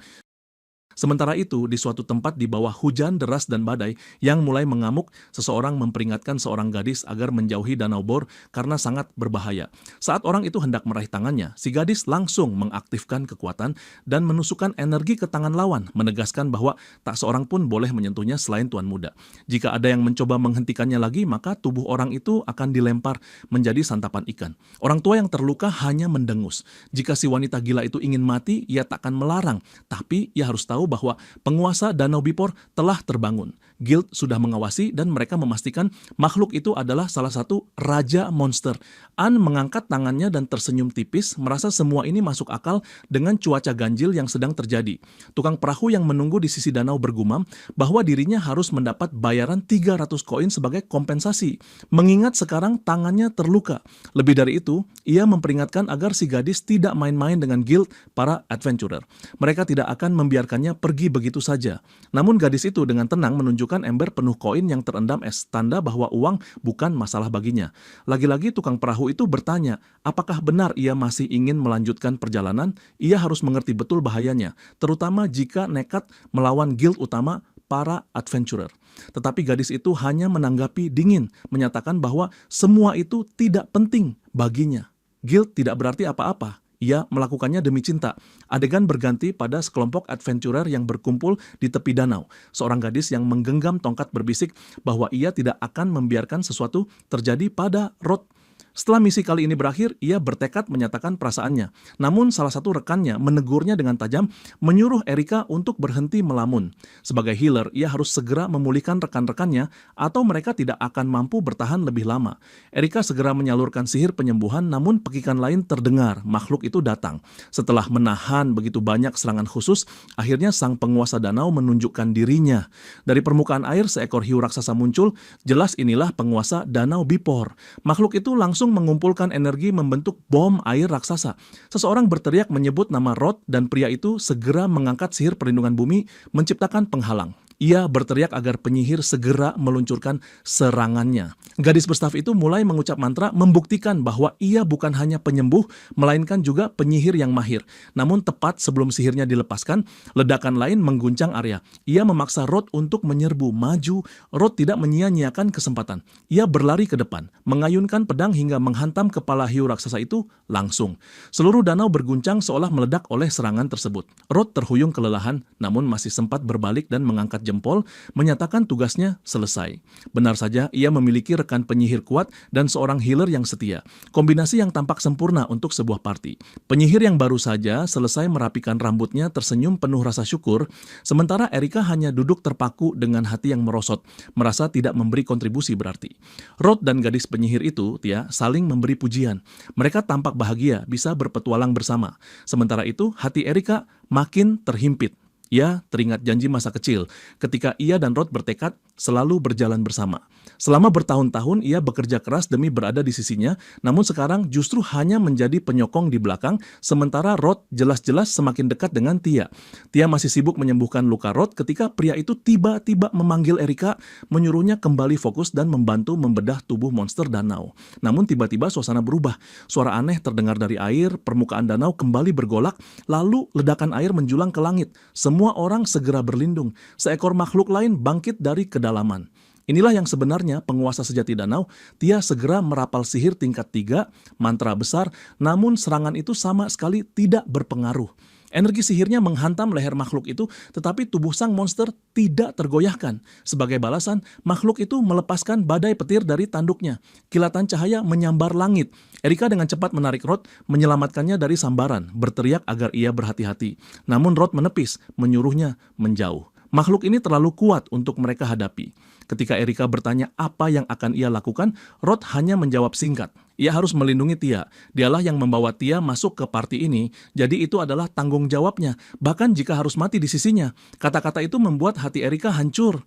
Sementara itu, di suatu tempat di bawah hujan deras dan badai yang mulai mengamuk, seseorang memperingatkan seorang gadis agar menjauhi Danau Bor karena sangat berbahaya. Saat orang itu hendak meraih tangannya, si gadis langsung mengaktifkan kekuatan dan menusukkan energi ke tangan lawan, menegaskan bahwa tak seorang pun boleh menyentuhnya selain tuan muda. Jika ada yang mencoba menghentikannya lagi, maka tubuh orang itu akan dilempar menjadi santapan ikan. Orang tua yang terluka hanya mendengus. Jika si wanita gila itu ingin mati, ia takkan melarang, tapi ia harus tahu bahwa penguasa Danau Bipor telah terbangun. Guild sudah mengawasi dan mereka memastikan makhluk itu adalah salah satu raja monster. Anne mengangkat tangannya dan tersenyum tipis, merasa semua ini masuk akal dengan cuaca ganjil yang sedang terjadi. Tukang perahu yang menunggu di sisi danau bergumam bahwa dirinya harus mendapat bayaran 300 koin sebagai kompensasi, mengingat sekarang tangannya terluka. Lebih dari itu, ia memperingatkan agar si gadis tidak main-main dengan Guild para adventurer. Mereka tidak akan membiarkannya pergi begitu saja. Namun gadis itu dengan tenang menunjukkan ember penuh koin yang terendam es, tanda bahwa uang bukan masalah baginya. Lagi-lagi tukang perahu itu bertanya, apakah benar ia masih ingin melanjutkan perjalanan? Ia harus mengerti betul bahayanya, terutama jika nekat melawan guild utama para adventurer. Tetapi gadis itu hanya menanggapi dingin, menyatakan bahwa semua itu tidak penting baginya. Guild tidak berarti apa-apa. Ia melakukannya demi cinta. Adegan berganti pada sekelompok adventurer yang berkumpul di tepi danau. Seorang gadis yang menggenggam tongkat berbisik bahwa ia tidak akan membiarkan sesuatu terjadi pada Rod. Setelah misi kali ini berakhir, ia bertekad menyatakan perasaannya. Namun salah satu rekannya menegurnya dengan tajam, menyuruh Erika untuk berhenti melamun. Sebagai healer, ia harus segera memulihkan rekan-rekannya atau mereka tidak akan mampu bertahan lebih lama. Erika segera menyalurkan sihir penyembuhan, namun pekikan lain terdengar, makhluk itu datang. Setelah menahan begitu banyak serangan khusus, akhirnya sang penguasa danau menunjukkan dirinya. Dari permukaan air, seekor hiu raksasa muncul, jelas inilah penguasa Danau Bipor. Makhluk itu langsung mengumpulkan energi membentuk bom air raksasa. Seseorang berteriak menyebut nama Rod dan pria itu segera mengangkat sihir perlindungan bumi menciptakan penghalang. Ia berteriak agar penyihir segera meluncurkan serangannya. Gadis berstaf itu mulai mengucap mantra membuktikan bahwa ia bukan hanya penyembuh, melainkan juga penyihir yang mahir. Namun tepat sebelum sihirnya dilepaskan, ledakan lain mengguncang area. Ia memaksa Rod untuk menyerbu maju. Rod tidak menyia-nyiakan kesempatan. Ia berlari ke depan, mengayunkan pedang hingga menghantam kepala hiu raksasa itu langsung. Seluruh danau berguncang seolah meledak oleh serangan tersebut. Rod terhuyung kelelahan, namun masih sempat berbalik dan mengangkat jempol, menyatakan tugasnya selesai. Benar saja, ia memiliki rekan penyihir kuat dan seorang healer yang setia. Kombinasi yang tampak sempurna untuk sebuah party. Penyihir yang baru saja selesai merapikan rambutnya tersenyum penuh rasa syukur, sementara Erika hanya duduk terpaku dengan hati yang merosot, merasa tidak memberi kontribusi berarti. Rod dan gadis penyihir itu, Tia, saling memberi pujian. Mereka tampak bahagia bisa berpetualang bersama. Sementara itu, hati Erika makin terhimpit. Ia teringat janji masa kecil ketika ia dan Rod bertekad selalu berjalan bersama. Selama bertahun-tahun ia bekerja keras demi berada di sisinya, namun sekarang justru hanya menjadi penyokong di belakang, sementara Rod jelas-jelas semakin dekat dengan Tia. Tia masih sibuk menyembuhkan luka Rod ketika pria itu tiba-tiba memanggil Erika, menyuruhnya kembali fokus dan membantu membedah tubuh monster danau. Namun tiba-tiba suasana berubah. Suara aneh terdengar dari air, permukaan danau kembali bergolak, lalu ledakan air menjulang ke langit. Semua orang segera berlindung. Seekor makhluk lain bangkit dari kedalaman. Inilah yang sebenarnya penguasa sejati danau. Tia segera merapal sihir tingkat 3, mantra besar, namun serangan itu sama sekali tidak berpengaruh. Energi sihirnya menghantam leher makhluk itu, tetapi tubuh sang monster tidak tergoyahkan. Sebagai balasan, makhluk itu melepaskan badai petir dari tanduknya. Kilatan cahaya menyambar langit. Erika dengan cepat menarik Rod, menyelamatkannya dari sambaran, berteriak agar ia berhati-hati. Namun Rod menepis, menyuruhnya menjauh. Makhluk ini terlalu kuat untuk mereka hadapi. Ketika Erika bertanya apa yang akan ia lakukan, Rod hanya menjawab singkat. Ia harus melindungi Tia. Dialah yang membawa Tia masuk ke party ini, jadi itu adalah tanggung jawabnya. Bahkan jika harus mati di sisinya. Kata-kata itu membuat hati Erika hancur.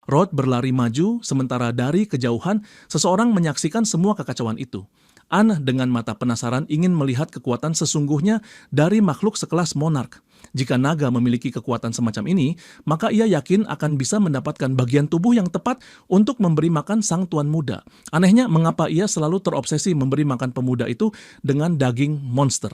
Rod berlari maju, sementara dari kejauhan, seseorang menyaksikan semua kekacauan itu. Anne dengan mata penasaran ingin melihat kekuatan sesungguhnya dari makhluk sekelas monark. Jika naga memiliki kekuatan semacam ini, maka ia yakin akan bisa mendapatkan bagian tubuh yang tepat untuk memberi makan sang tuan muda. Anehnya, mengapa ia selalu terobsesi memberi makan pemuda itu dengan daging monster?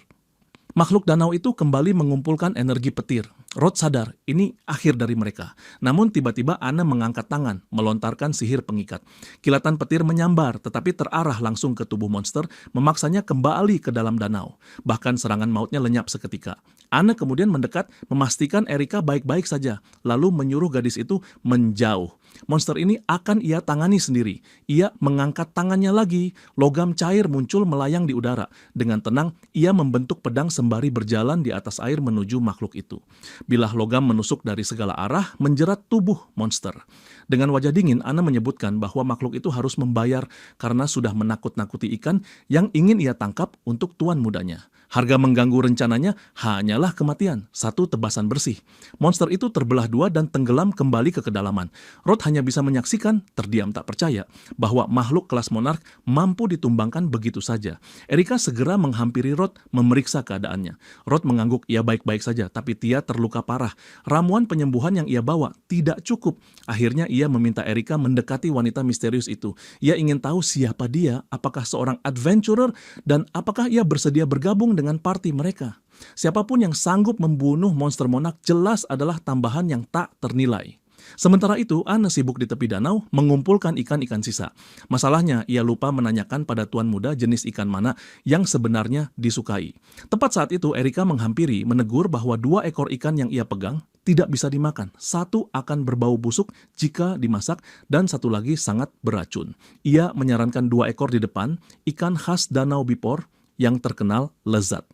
Makhluk danau itu kembali mengumpulkan energi petir. Rod sadar, ini akhir dari mereka. Namun tiba-tiba Anne mengangkat tangan, melontarkan sihir pengikat. Kilatan petir menyambar, tetapi terarah langsung ke tubuh monster, memaksanya kembali ke dalam danau. Bahkan serangan mautnya lenyap seketika. Anne kemudian mendekat, memastikan Erika baik-baik saja, lalu menyuruh gadis itu menjauh. Monster ini akan ia tangani sendiri. Ia mengangkat tangannya lagi, logam cair muncul melayang di udara. Dengan tenang, ia membentuk pedang sembari berjalan di atas air menuju makhluk itu. Bilah logam menusuk dari segala arah, menjerat tubuh monster. Dengan wajah dingin, Anne menyebutkan bahwa makhluk itu harus membayar karena sudah menakut-nakuti ikan yang ingin ia tangkap untuk tuan mudanya. Harga mengganggu rencananya hanyalah kematian, satu tebasan bersih. Monster itu terbelah dua dan tenggelam kembali ke kedalaman. Rod hanya bisa menyaksikan, terdiam tak percaya, bahwa makhluk kelas monark mampu ditumbangkan begitu saja. Erika segera menghampiri Rod memeriksa keadaannya. Rod mengangguk, ia baik-baik saja, tapi Tia terluka parah. Ramuan penyembuhan yang ia bawa tidak cukup. Akhirnya ia meminta Erika mendekati wanita misterius itu. Ia ingin tahu siapa dia, apakah seorang adventurer, dan apakah ia bersedia bergabung dengan party mereka. Siapapun yang sanggup membunuh monster monark jelas adalah tambahan yang tak ternilai. Sementara itu, Anne sibuk di tepi danau mengumpulkan ikan-ikan sisa. Masalahnya, ia lupa menanyakan pada tuan muda jenis ikan mana yang sebenarnya disukai. Tepat saat itu, Erika menghampiri, menegur bahwa 2 ekor ikan yang ia pegang tidak bisa dimakan. Satu akan berbau busuk jika dimasak dan satu lagi sangat beracun. Ia menyarankan 2 ekor di depan, ikan khas Danau Bipor yang terkenal lezat.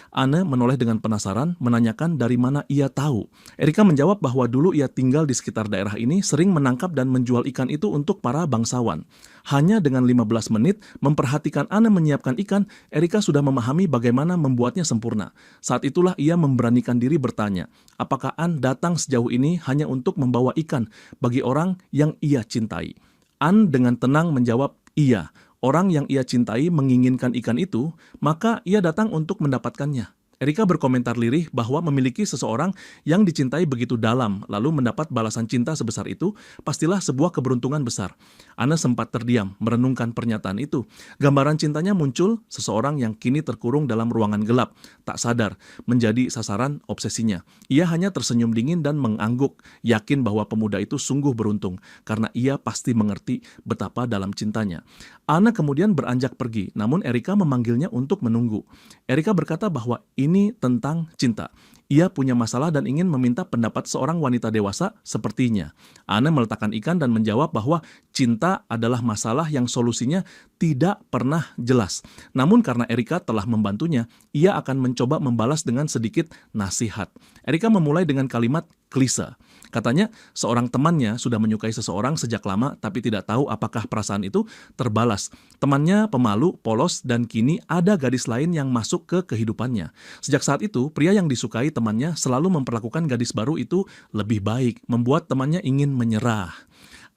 Anne menoleh dengan penasaran, menanyakan dari mana ia tahu. Erika menjawab bahwa dulu ia tinggal di sekitar daerah ini, sering menangkap dan menjual ikan itu untuk para bangsawan. Hanya dengan 15 menit memperhatikan Anne menyiapkan ikan, Erika sudah memahami bagaimana membuatnya sempurna. Saat itulah ia memberanikan diri bertanya, apakah Anne datang sejauh ini hanya untuk membawa ikan bagi orang yang ia cintai? Anne dengan tenang menjawab, iya. Orang yang ia cintai menginginkan ikan itu, maka ia datang untuk mendapatkannya. Erika berkomentar lirih bahwa memiliki seseorang yang dicintai begitu dalam, lalu mendapat balasan cinta sebesar itu, pastilah sebuah keberuntungan besar. Anne sempat terdiam, merenungkan pernyataan itu. Gambaran cintanya muncul, seseorang yang kini terkurung dalam ruangan gelap, tak sadar, menjadi sasaran obsesinya. Ia hanya tersenyum dingin dan mengangguk, yakin bahwa pemuda itu sungguh beruntung, karena ia pasti mengerti betapa dalam cintanya. Anne kemudian beranjak pergi, namun Erika memanggilnya untuk menunggu. Erika berkata bahwa ini tentang cinta. Ia punya masalah dan ingin meminta pendapat seorang wanita dewasa sepertinya. Anne meletakkan ikan dan menjawab bahwa cinta adalah masalah yang solusinya tidak pernah jelas. Namun karena Erika telah membantunya, ia akan mencoba membalas dengan sedikit nasihat. Erika memulai dengan kalimat klise. Katanya, seorang temannya sudah menyukai seseorang sejak lama tapi tidak tahu apakah perasaan itu terbalas. Temannya pemalu, polos, dan kini ada gadis lain yang masuk ke kehidupannya. Sejak saat itu, pria yang disukai temannya selalu memperlakukan gadis baru itu lebih baik, membuat temannya ingin menyerah.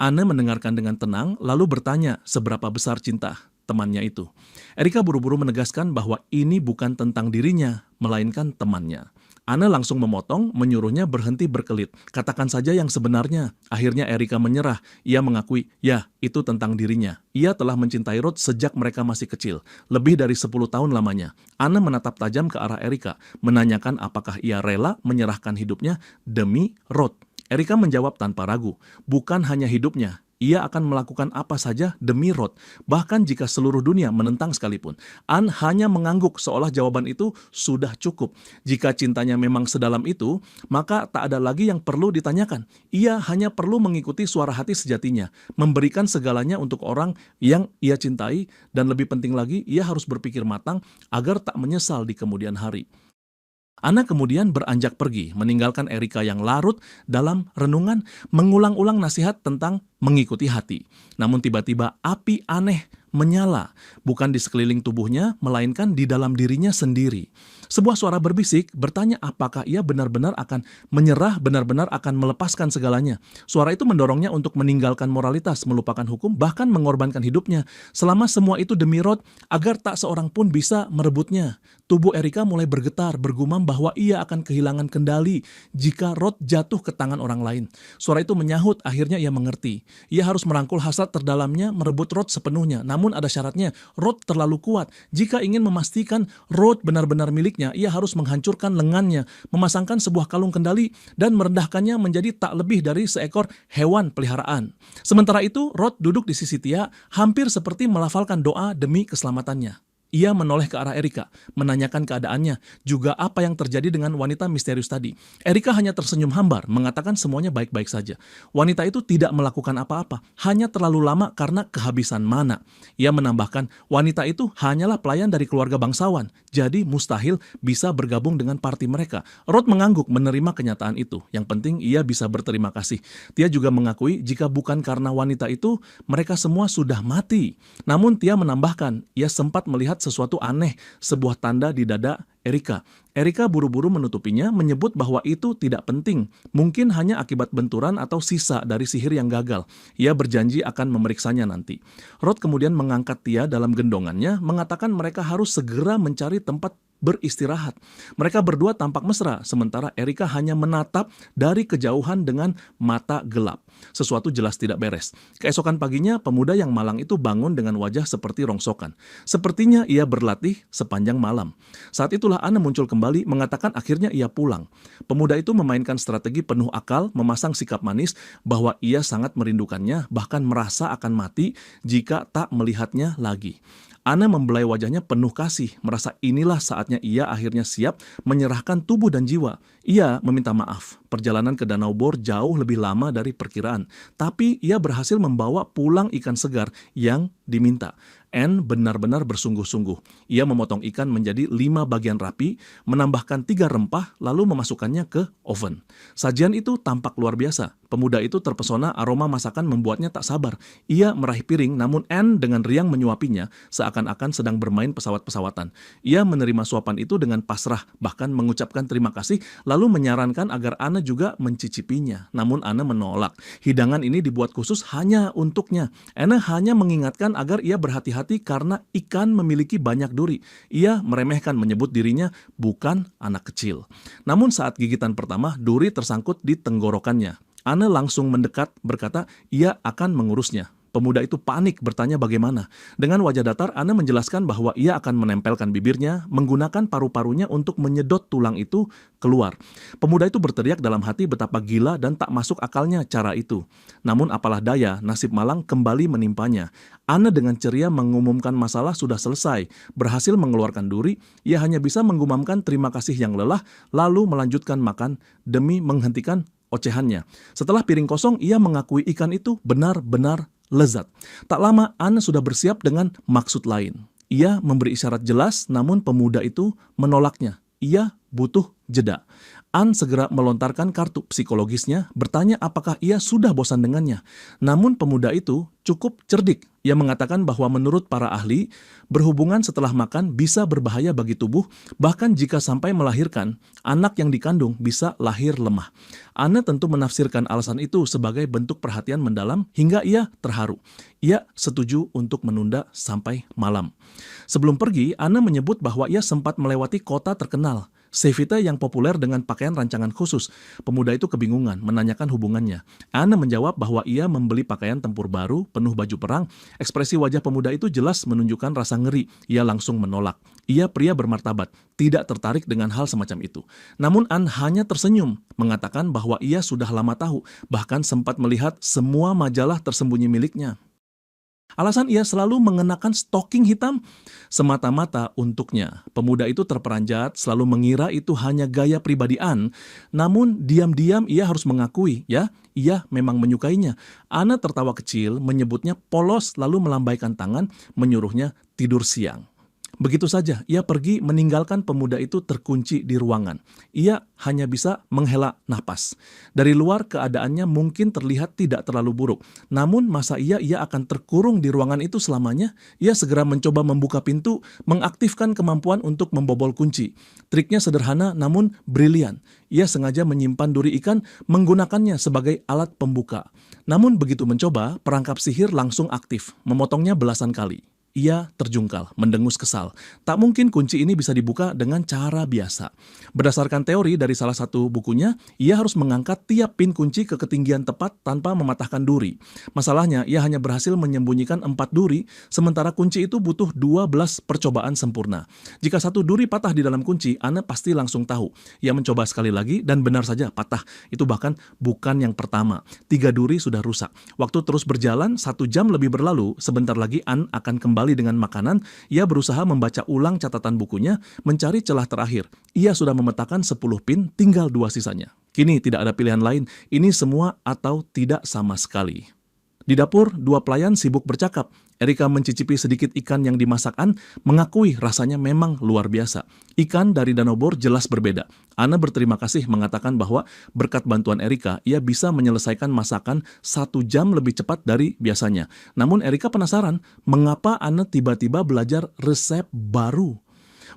Anne mendengarkan dengan tenang, lalu bertanya seberapa besar cinta temannya itu. Erika buru-buru menegaskan bahwa ini bukan tentang dirinya, melainkan temannya. Anne langsung memotong, menyuruhnya berhenti berkelit. Katakan saja yang sebenarnya. Akhirnya Erika menyerah. Ia mengakui, ya, itu tentang dirinya. Ia telah mencintai Rod sejak mereka masih kecil. Lebih dari 10 tahun lamanya. Anne menatap tajam ke arah Erika, menanyakan apakah ia rela menyerahkan hidupnya demi Rod. Erika menjawab tanpa ragu, bukan hanya hidupnya, ia akan melakukan apa saja demi Rod, bahkan jika seluruh dunia menentang sekalipun. Anne hanya mengangguk seolah jawaban itu sudah cukup. Jika cintanya memang sedalam itu, maka tak ada lagi yang perlu ditanyakan. Ia hanya perlu mengikuti suara hati sejatinya, memberikan segalanya untuk orang yang ia cintai, dan lebih penting lagi, ia harus berpikir matang agar tak menyesal di kemudian hari. Anna kemudian beranjak pergi, meninggalkan Erika yang larut dalam renungan, mengulang-ulang nasihat tentang mengikuti hati. Namun tiba-tiba api aneh menyala, bukan di sekeliling tubuhnya, melainkan di dalam dirinya sendiri. Sebuah suara berbisik bertanya apakah ia benar-benar akan menyerah, benar-benar akan melepaskan segalanya. Suara itu mendorongnya untuk meninggalkan moralitas, melupakan hukum, bahkan mengorbankan hidupnya. Selama semua itu demi Rod, agar tak seorang pun bisa merebutnya. Tubuh Erika mulai bergetar, bergumam bahwa ia akan kehilangan kendali jika Rod jatuh ke tangan orang lain. Suara itu menyahut, akhirnya ia mengerti. Ia harus merangkul hasrat terdalamnya, merebut Rod sepenuhnya. Namun ada syaratnya, Rod terlalu kuat. Jika ingin memastikan Rod benar-benar miliknya, ia harus menghancurkan lengannya, memasangkan sebuah kalung kendali, dan merendahkannya menjadi tak lebih dari seekor hewan peliharaan. Sementara itu, Rod duduk di sisi Tia, hampir seperti melafalkan doa demi keselamatannya. Ia menoleh ke arah Erika, menanyakan keadaannya, juga apa yang terjadi dengan wanita misterius tadi. Erika hanya tersenyum hambar, mengatakan semuanya baik-baik saja. Wanita itu tidak melakukan apa-apa, hanya terlalu lama karena kehabisan mana. Ia menambahkan, wanita itu hanyalah pelayan dari keluarga bangsawan, jadi mustahil bisa bergabung dengan parti mereka. Rod mengangguk menerima kenyataan itu. Yang penting ia bisa berterima kasih. Tia juga mengakui jika bukan karena wanita itu, mereka semua sudah mati. Namun Tia menambahkan, ia sempat melihat sesuatu aneh, sebuah tanda di dada Erika. Erika buru-buru menutupinya, menyebut bahwa itu tidak penting, mungkin hanya akibat benturan atau sisa dari sihir yang gagal. Ia berjanji akan memeriksanya nanti. Rod kemudian mengangkat Tia dalam gendongannya, mengatakan mereka harus segera mencari tempat beristirahat. Mereka berdua tampak mesra, sementara Erika hanya menatap dari kejauhan dengan mata gelap. Sesuatu jelas tidak beres. Keesokan paginya, pemuda yang malang itu bangun dengan wajah seperti rongsokan. Sepertinya ia berlatih sepanjang malam. Saat itulah Anne muncul kembali, mengatakan akhirnya ia pulang. Pemuda itu memainkan strategi penuh akal, memasang sikap manis bahwa ia sangat merindukannya, bahkan merasa akan mati jika tak melihatnya lagi. Anne membelai wajahnya penuh kasih, merasa inilah saatnya ia akhirnya siap menyerahkan tubuh dan jiwa. Ia meminta maaf, perjalanan ke Danau Bor jauh lebih lama dari perkiraan, tapi ia berhasil membawa pulang ikan segar yang diminta. Anne benar-benar bersungguh-sungguh. Ia memotong ikan menjadi 5 bagian rapi, menambahkan 3 rempah, lalu memasukkannya ke oven. Sajian itu tampak luar biasa. Pemuda itu terpesona, aroma masakan membuatnya tak sabar. Ia meraih piring, namun Anne dengan riang menyuapinya, seakan-akan sedang bermain pesawat-pesawatan. Ia menerima suapan itu dengan pasrah, bahkan mengucapkan terima kasih, lalu menyarankan agar Anne juga mencicipinya. Namun Anne menolak. Hidangan ini dibuat khusus hanya untuknya. Anne hanya mengingatkan agar ia berhati-hati karena ikan memiliki banyak duri. Ia meremehkan, menyebut dirinya bukan anak kecil. Namun saat gigitan pertama, duri tersangkut di tenggorokannya. Anne langsung mendekat, berkata ia akan mengurusnya. Pemuda itu panik, bertanya bagaimana. Dengan wajah datar, Anne menjelaskan bahwa ia akan menempelkan bibirnya, menggunakan paru-parunya untuk menyedot tulang itu keluar. Pemuda itu berteriak dalam hati betapa gila dan tak masuk akalnya cara itu. Namun apalah daya, nasib malang kembali menimpanya. Anne dengan ceria mengumumkan masalah sudah selesai. Berhasil mengeluarkan duri, ia hanya bisa menggumamkan terima kasih yang lelah, lalu melanjutkan makan demi menghentikan ocehannya. Setelah piring kosong, ia mengakui ikan itu benar-benar lezat. Tak lama, Anne sudah bersiap dengan maksud lain. Ia memberi isyarat jelas, namun pemuda itu menolaknya. Ia butuh jeda. Anne segera melontarkan kartu psikologisnya, bertanya apakah ia sudah bosan dengannya. Namun pemuda itu cukup cerdik. Ia mengatakan bahwa menurut para ahli, berhubungan setelah makan bisa berbahaya bagi tubuh, bahkan jika sampai melahirkan, anak yang dikandung bisa lahir lemah. Anne tentu menafsirkan alasan itu sebagai bentuk perhatian mendalam hingga ia terharu. Ia setuju untuk menunda sampai malam. Sebelum pergi, Anne menyebut bahwa ia sempat melewati kota terkenal. Sevita yang populer dengan pakaian rancangan khusus. Pemuda itu kebingungan, menanyakan hubungannya. Anne menjawab bahwa ia membeli pakaian tempur baru, penuh baju perang. Ekspresi wajah pemuda itu jelas menunjukkan rasa ngeri. Ia langsung menolak. Ia pria bermartabat, tidak tertarik dengan hal semacam itu. Namun Anne hanya tersenyum, mengatakan bahwa ia sudah lama tahu, bahkan sempat melihat semua majalah tersembunyi miliknya. Alasan ia selalu mengenakan stocking hitam semata-mata untuknya. Pemuda itu terperanjat, selalu mengira itu hanya gaya pribadi Anne, namun diam-diam ia harus mengakui, ia memang menyukainya. Anne tertawa kecil, menyebutnya polos, lalu melambaikan tangan, menyuruhnya tidur siang. Begitu saja, ia pergi meninggalkan pemuda itu terkunci di ruangan. Ia hanya bisa menghela napas. Dari luar keadaannya mungkin terlihat tidak terlalu buruk. Namun masa ia akan terkurung di ruangan itu selamanya? Ia segera mencoba membuka pintu, mengaktifkan kemampuan untuk membobol kunci. Triknya sederhana namun brilian. Ia sengaja menyimpan duri ikan, menggunakannya sebagai alat pembuka. Namun begitu mencoba, perangkap sihir langsung aktif, memotongnya belasan kali. Ia terjungkal, mendengus kesal. Tak mungkin kunci ini bisa dibuka dengan cara biasa. Berdasarkan teori dari salah satu bukunya, ia harus mengangkat tiap pin kunci ke ketinggian tepat tanpa mematahkan duri. Masalahnya, ia hanya berhasil menyembunyikan 4 duri, sementara kunci itu butuh 12 percobaan sempurna. Jika satu duri patah di dalam kunci, Anne pasti langsung tahu. Ia mencoba sekali lagi dan benar saja patah. Itu bahkan bukan yang pertama. 3 duri sudah rusak. Waktu terus berjalan, 1 jam lebih berlalu, sebentar lagi Anne akan kembali dengan makanan. Ia berusaha membaca ulang catatan bukunya, mencari celah terakhir. Ia sudah memetakan 10 pin, tinggal 2 sisanya. Kini tidak ada pilihan lain, ini semua atau tidak sama sekali. Di dapur, 2 pelayan sibuk bercakap. Erika mencicipi sedikit ikan yang dimasak Anne, mengakui rasanya memang luar biasa. Ikan dari Danau Bor jelas berbeda. Anne berterima kasih mengatakan bahwa berkat bantuan Erika, ia bisa menyelesaikan masakan 1 jam lebih cepat dari biasanya. Namun Erika penasaran, mengapa Anne tiba-tiba belajar resep baru?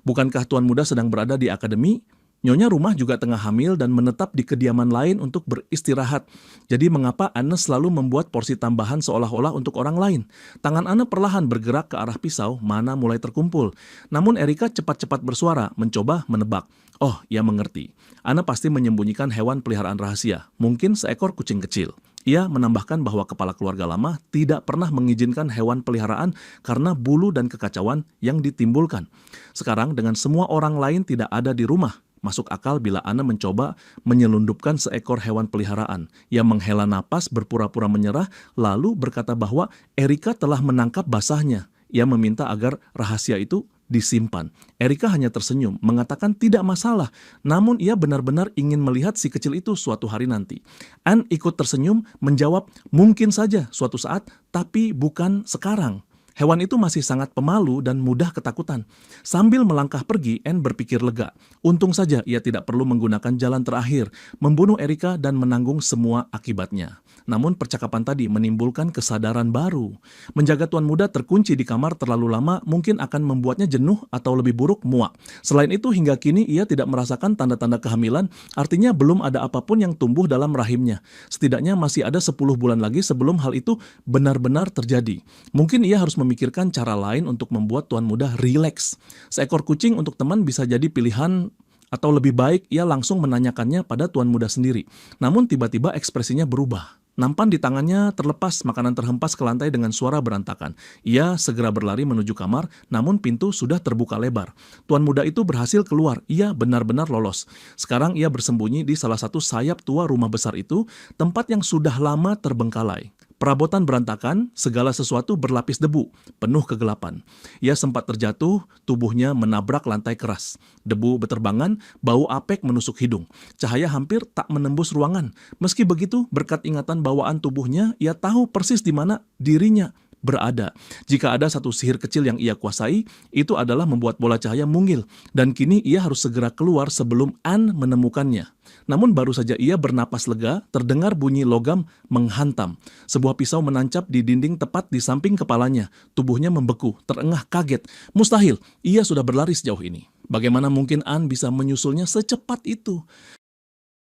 Bukankah tuan muda sedang berada di akademi? Nyonya rumah juga tengah hamil dan menetap di kediaman lain untuk beristirahat. Jadi mengapa Anne selalu membuat porsi tambahan seolah-olah untuk orang lain? Tangan Anne perlahan bergerak ke arah pisau, mana mulai terkumpul. Namun Erika cepat-cepat bersuara, mencoba menebak. Oh, ia mengerti. Anne pasti menyembunyikan hewan peliharaan rahasia, mungkin seekor kucing kecil. Ia menambahkan bahwa kepala keluarga lama tidak pernah mengizinkan hewan peliharaan karena bulu dan kekacauan yang ditimbulkan. Sekarang dengan semua orang lain tidak ada di rumah, masuk akal bila Anne mencoba menyelundupkan seekor hewan peliharaan. Ia menghela napas berpura-pura menyerah, lalu berkata bahwa Erika telah menangkap basahnya. Ia meminta agar rahasia itu disimpan. Erika hanya tersenyum, mengatakan tidak masalah, namun ia benar-benar ingin melihat si kecil itu suatu hari nanti. Anne ikut tersenyum, menjawab, mungkin saja suatu saat, tapi bukan sekarang. Hewan itu masih sangat pemalu dan mudah ketakutan. Sambil melangkah pergi, Anne berpikir lega. Untung saja ia tidak perlu menggunakan jalan terakhir, membunuh Erika dan menanggung semua akibatnya. Namun percakapan tadi menimbulkan kesadaran baru. Menjaga tuan muda terkunci di kamar terlalu lama mungkin akan membuatnya jenuh atau lebih buruk muak. Selain itu hingga kini ia tidak merasakan tanda-tanda kehamilan, artinya belum ada apapun yang tumbuh dalam rahimnya. Setidaknya masih ada 10 bulan lagi sebelum hal itu benar-benar terjadi. Mungkin ia harus memikirkan cara lain untuk membuat tuan muda rileks. Seekor kucing untuk teman bisa jadi pilihan, atau lebih baik ia langsung menanyakannya pada tuan muda sendiri. Namun tiba-tiba ekspresinya berubah. Nampan di tangannya terlepas makanan terhempas ke lantai dengan suara berantakan. Ia segera berlari menuju kamar, namun pintu sudah terbuka lebar. Tuan muda itu berhasil keluar, ia benar-benar lolos. Sekarang ia bersembunyi di salah satu sayap tua rumah besar itu, tempat yang sudah lama terbengkalai. Perabotan berantakan, segala sesuatu berlapis debu, penuh kegelapan. Ia sempat terjatuh, tubuhnya menabrak lantai keras. Debu beterbangan, bau apek menusuk hidung. Cahaya hampir tak menembus ruangan. Meski begitu, berkat ingatan bawaan tubuhnya, ia tahu persis di mana dirinya berada. Jika ada satu sihir kecil yang ia kuasai, itu adalah membuat bola cahaya mungil. Dan kini ia harus segera keluar sebelum Anne menemukannya. Namun baru saja ia bernapas lega, terdengar bunyi logam menghantam. Sebuah pisau menancap di dinding tepat di samping kepalanya. Tubuhnya membeku, terengah kaget. Mustahil, ia sudah berlari sejauh ini. Bagaimana mungkin Anne bisa menyusulnya secepat itu?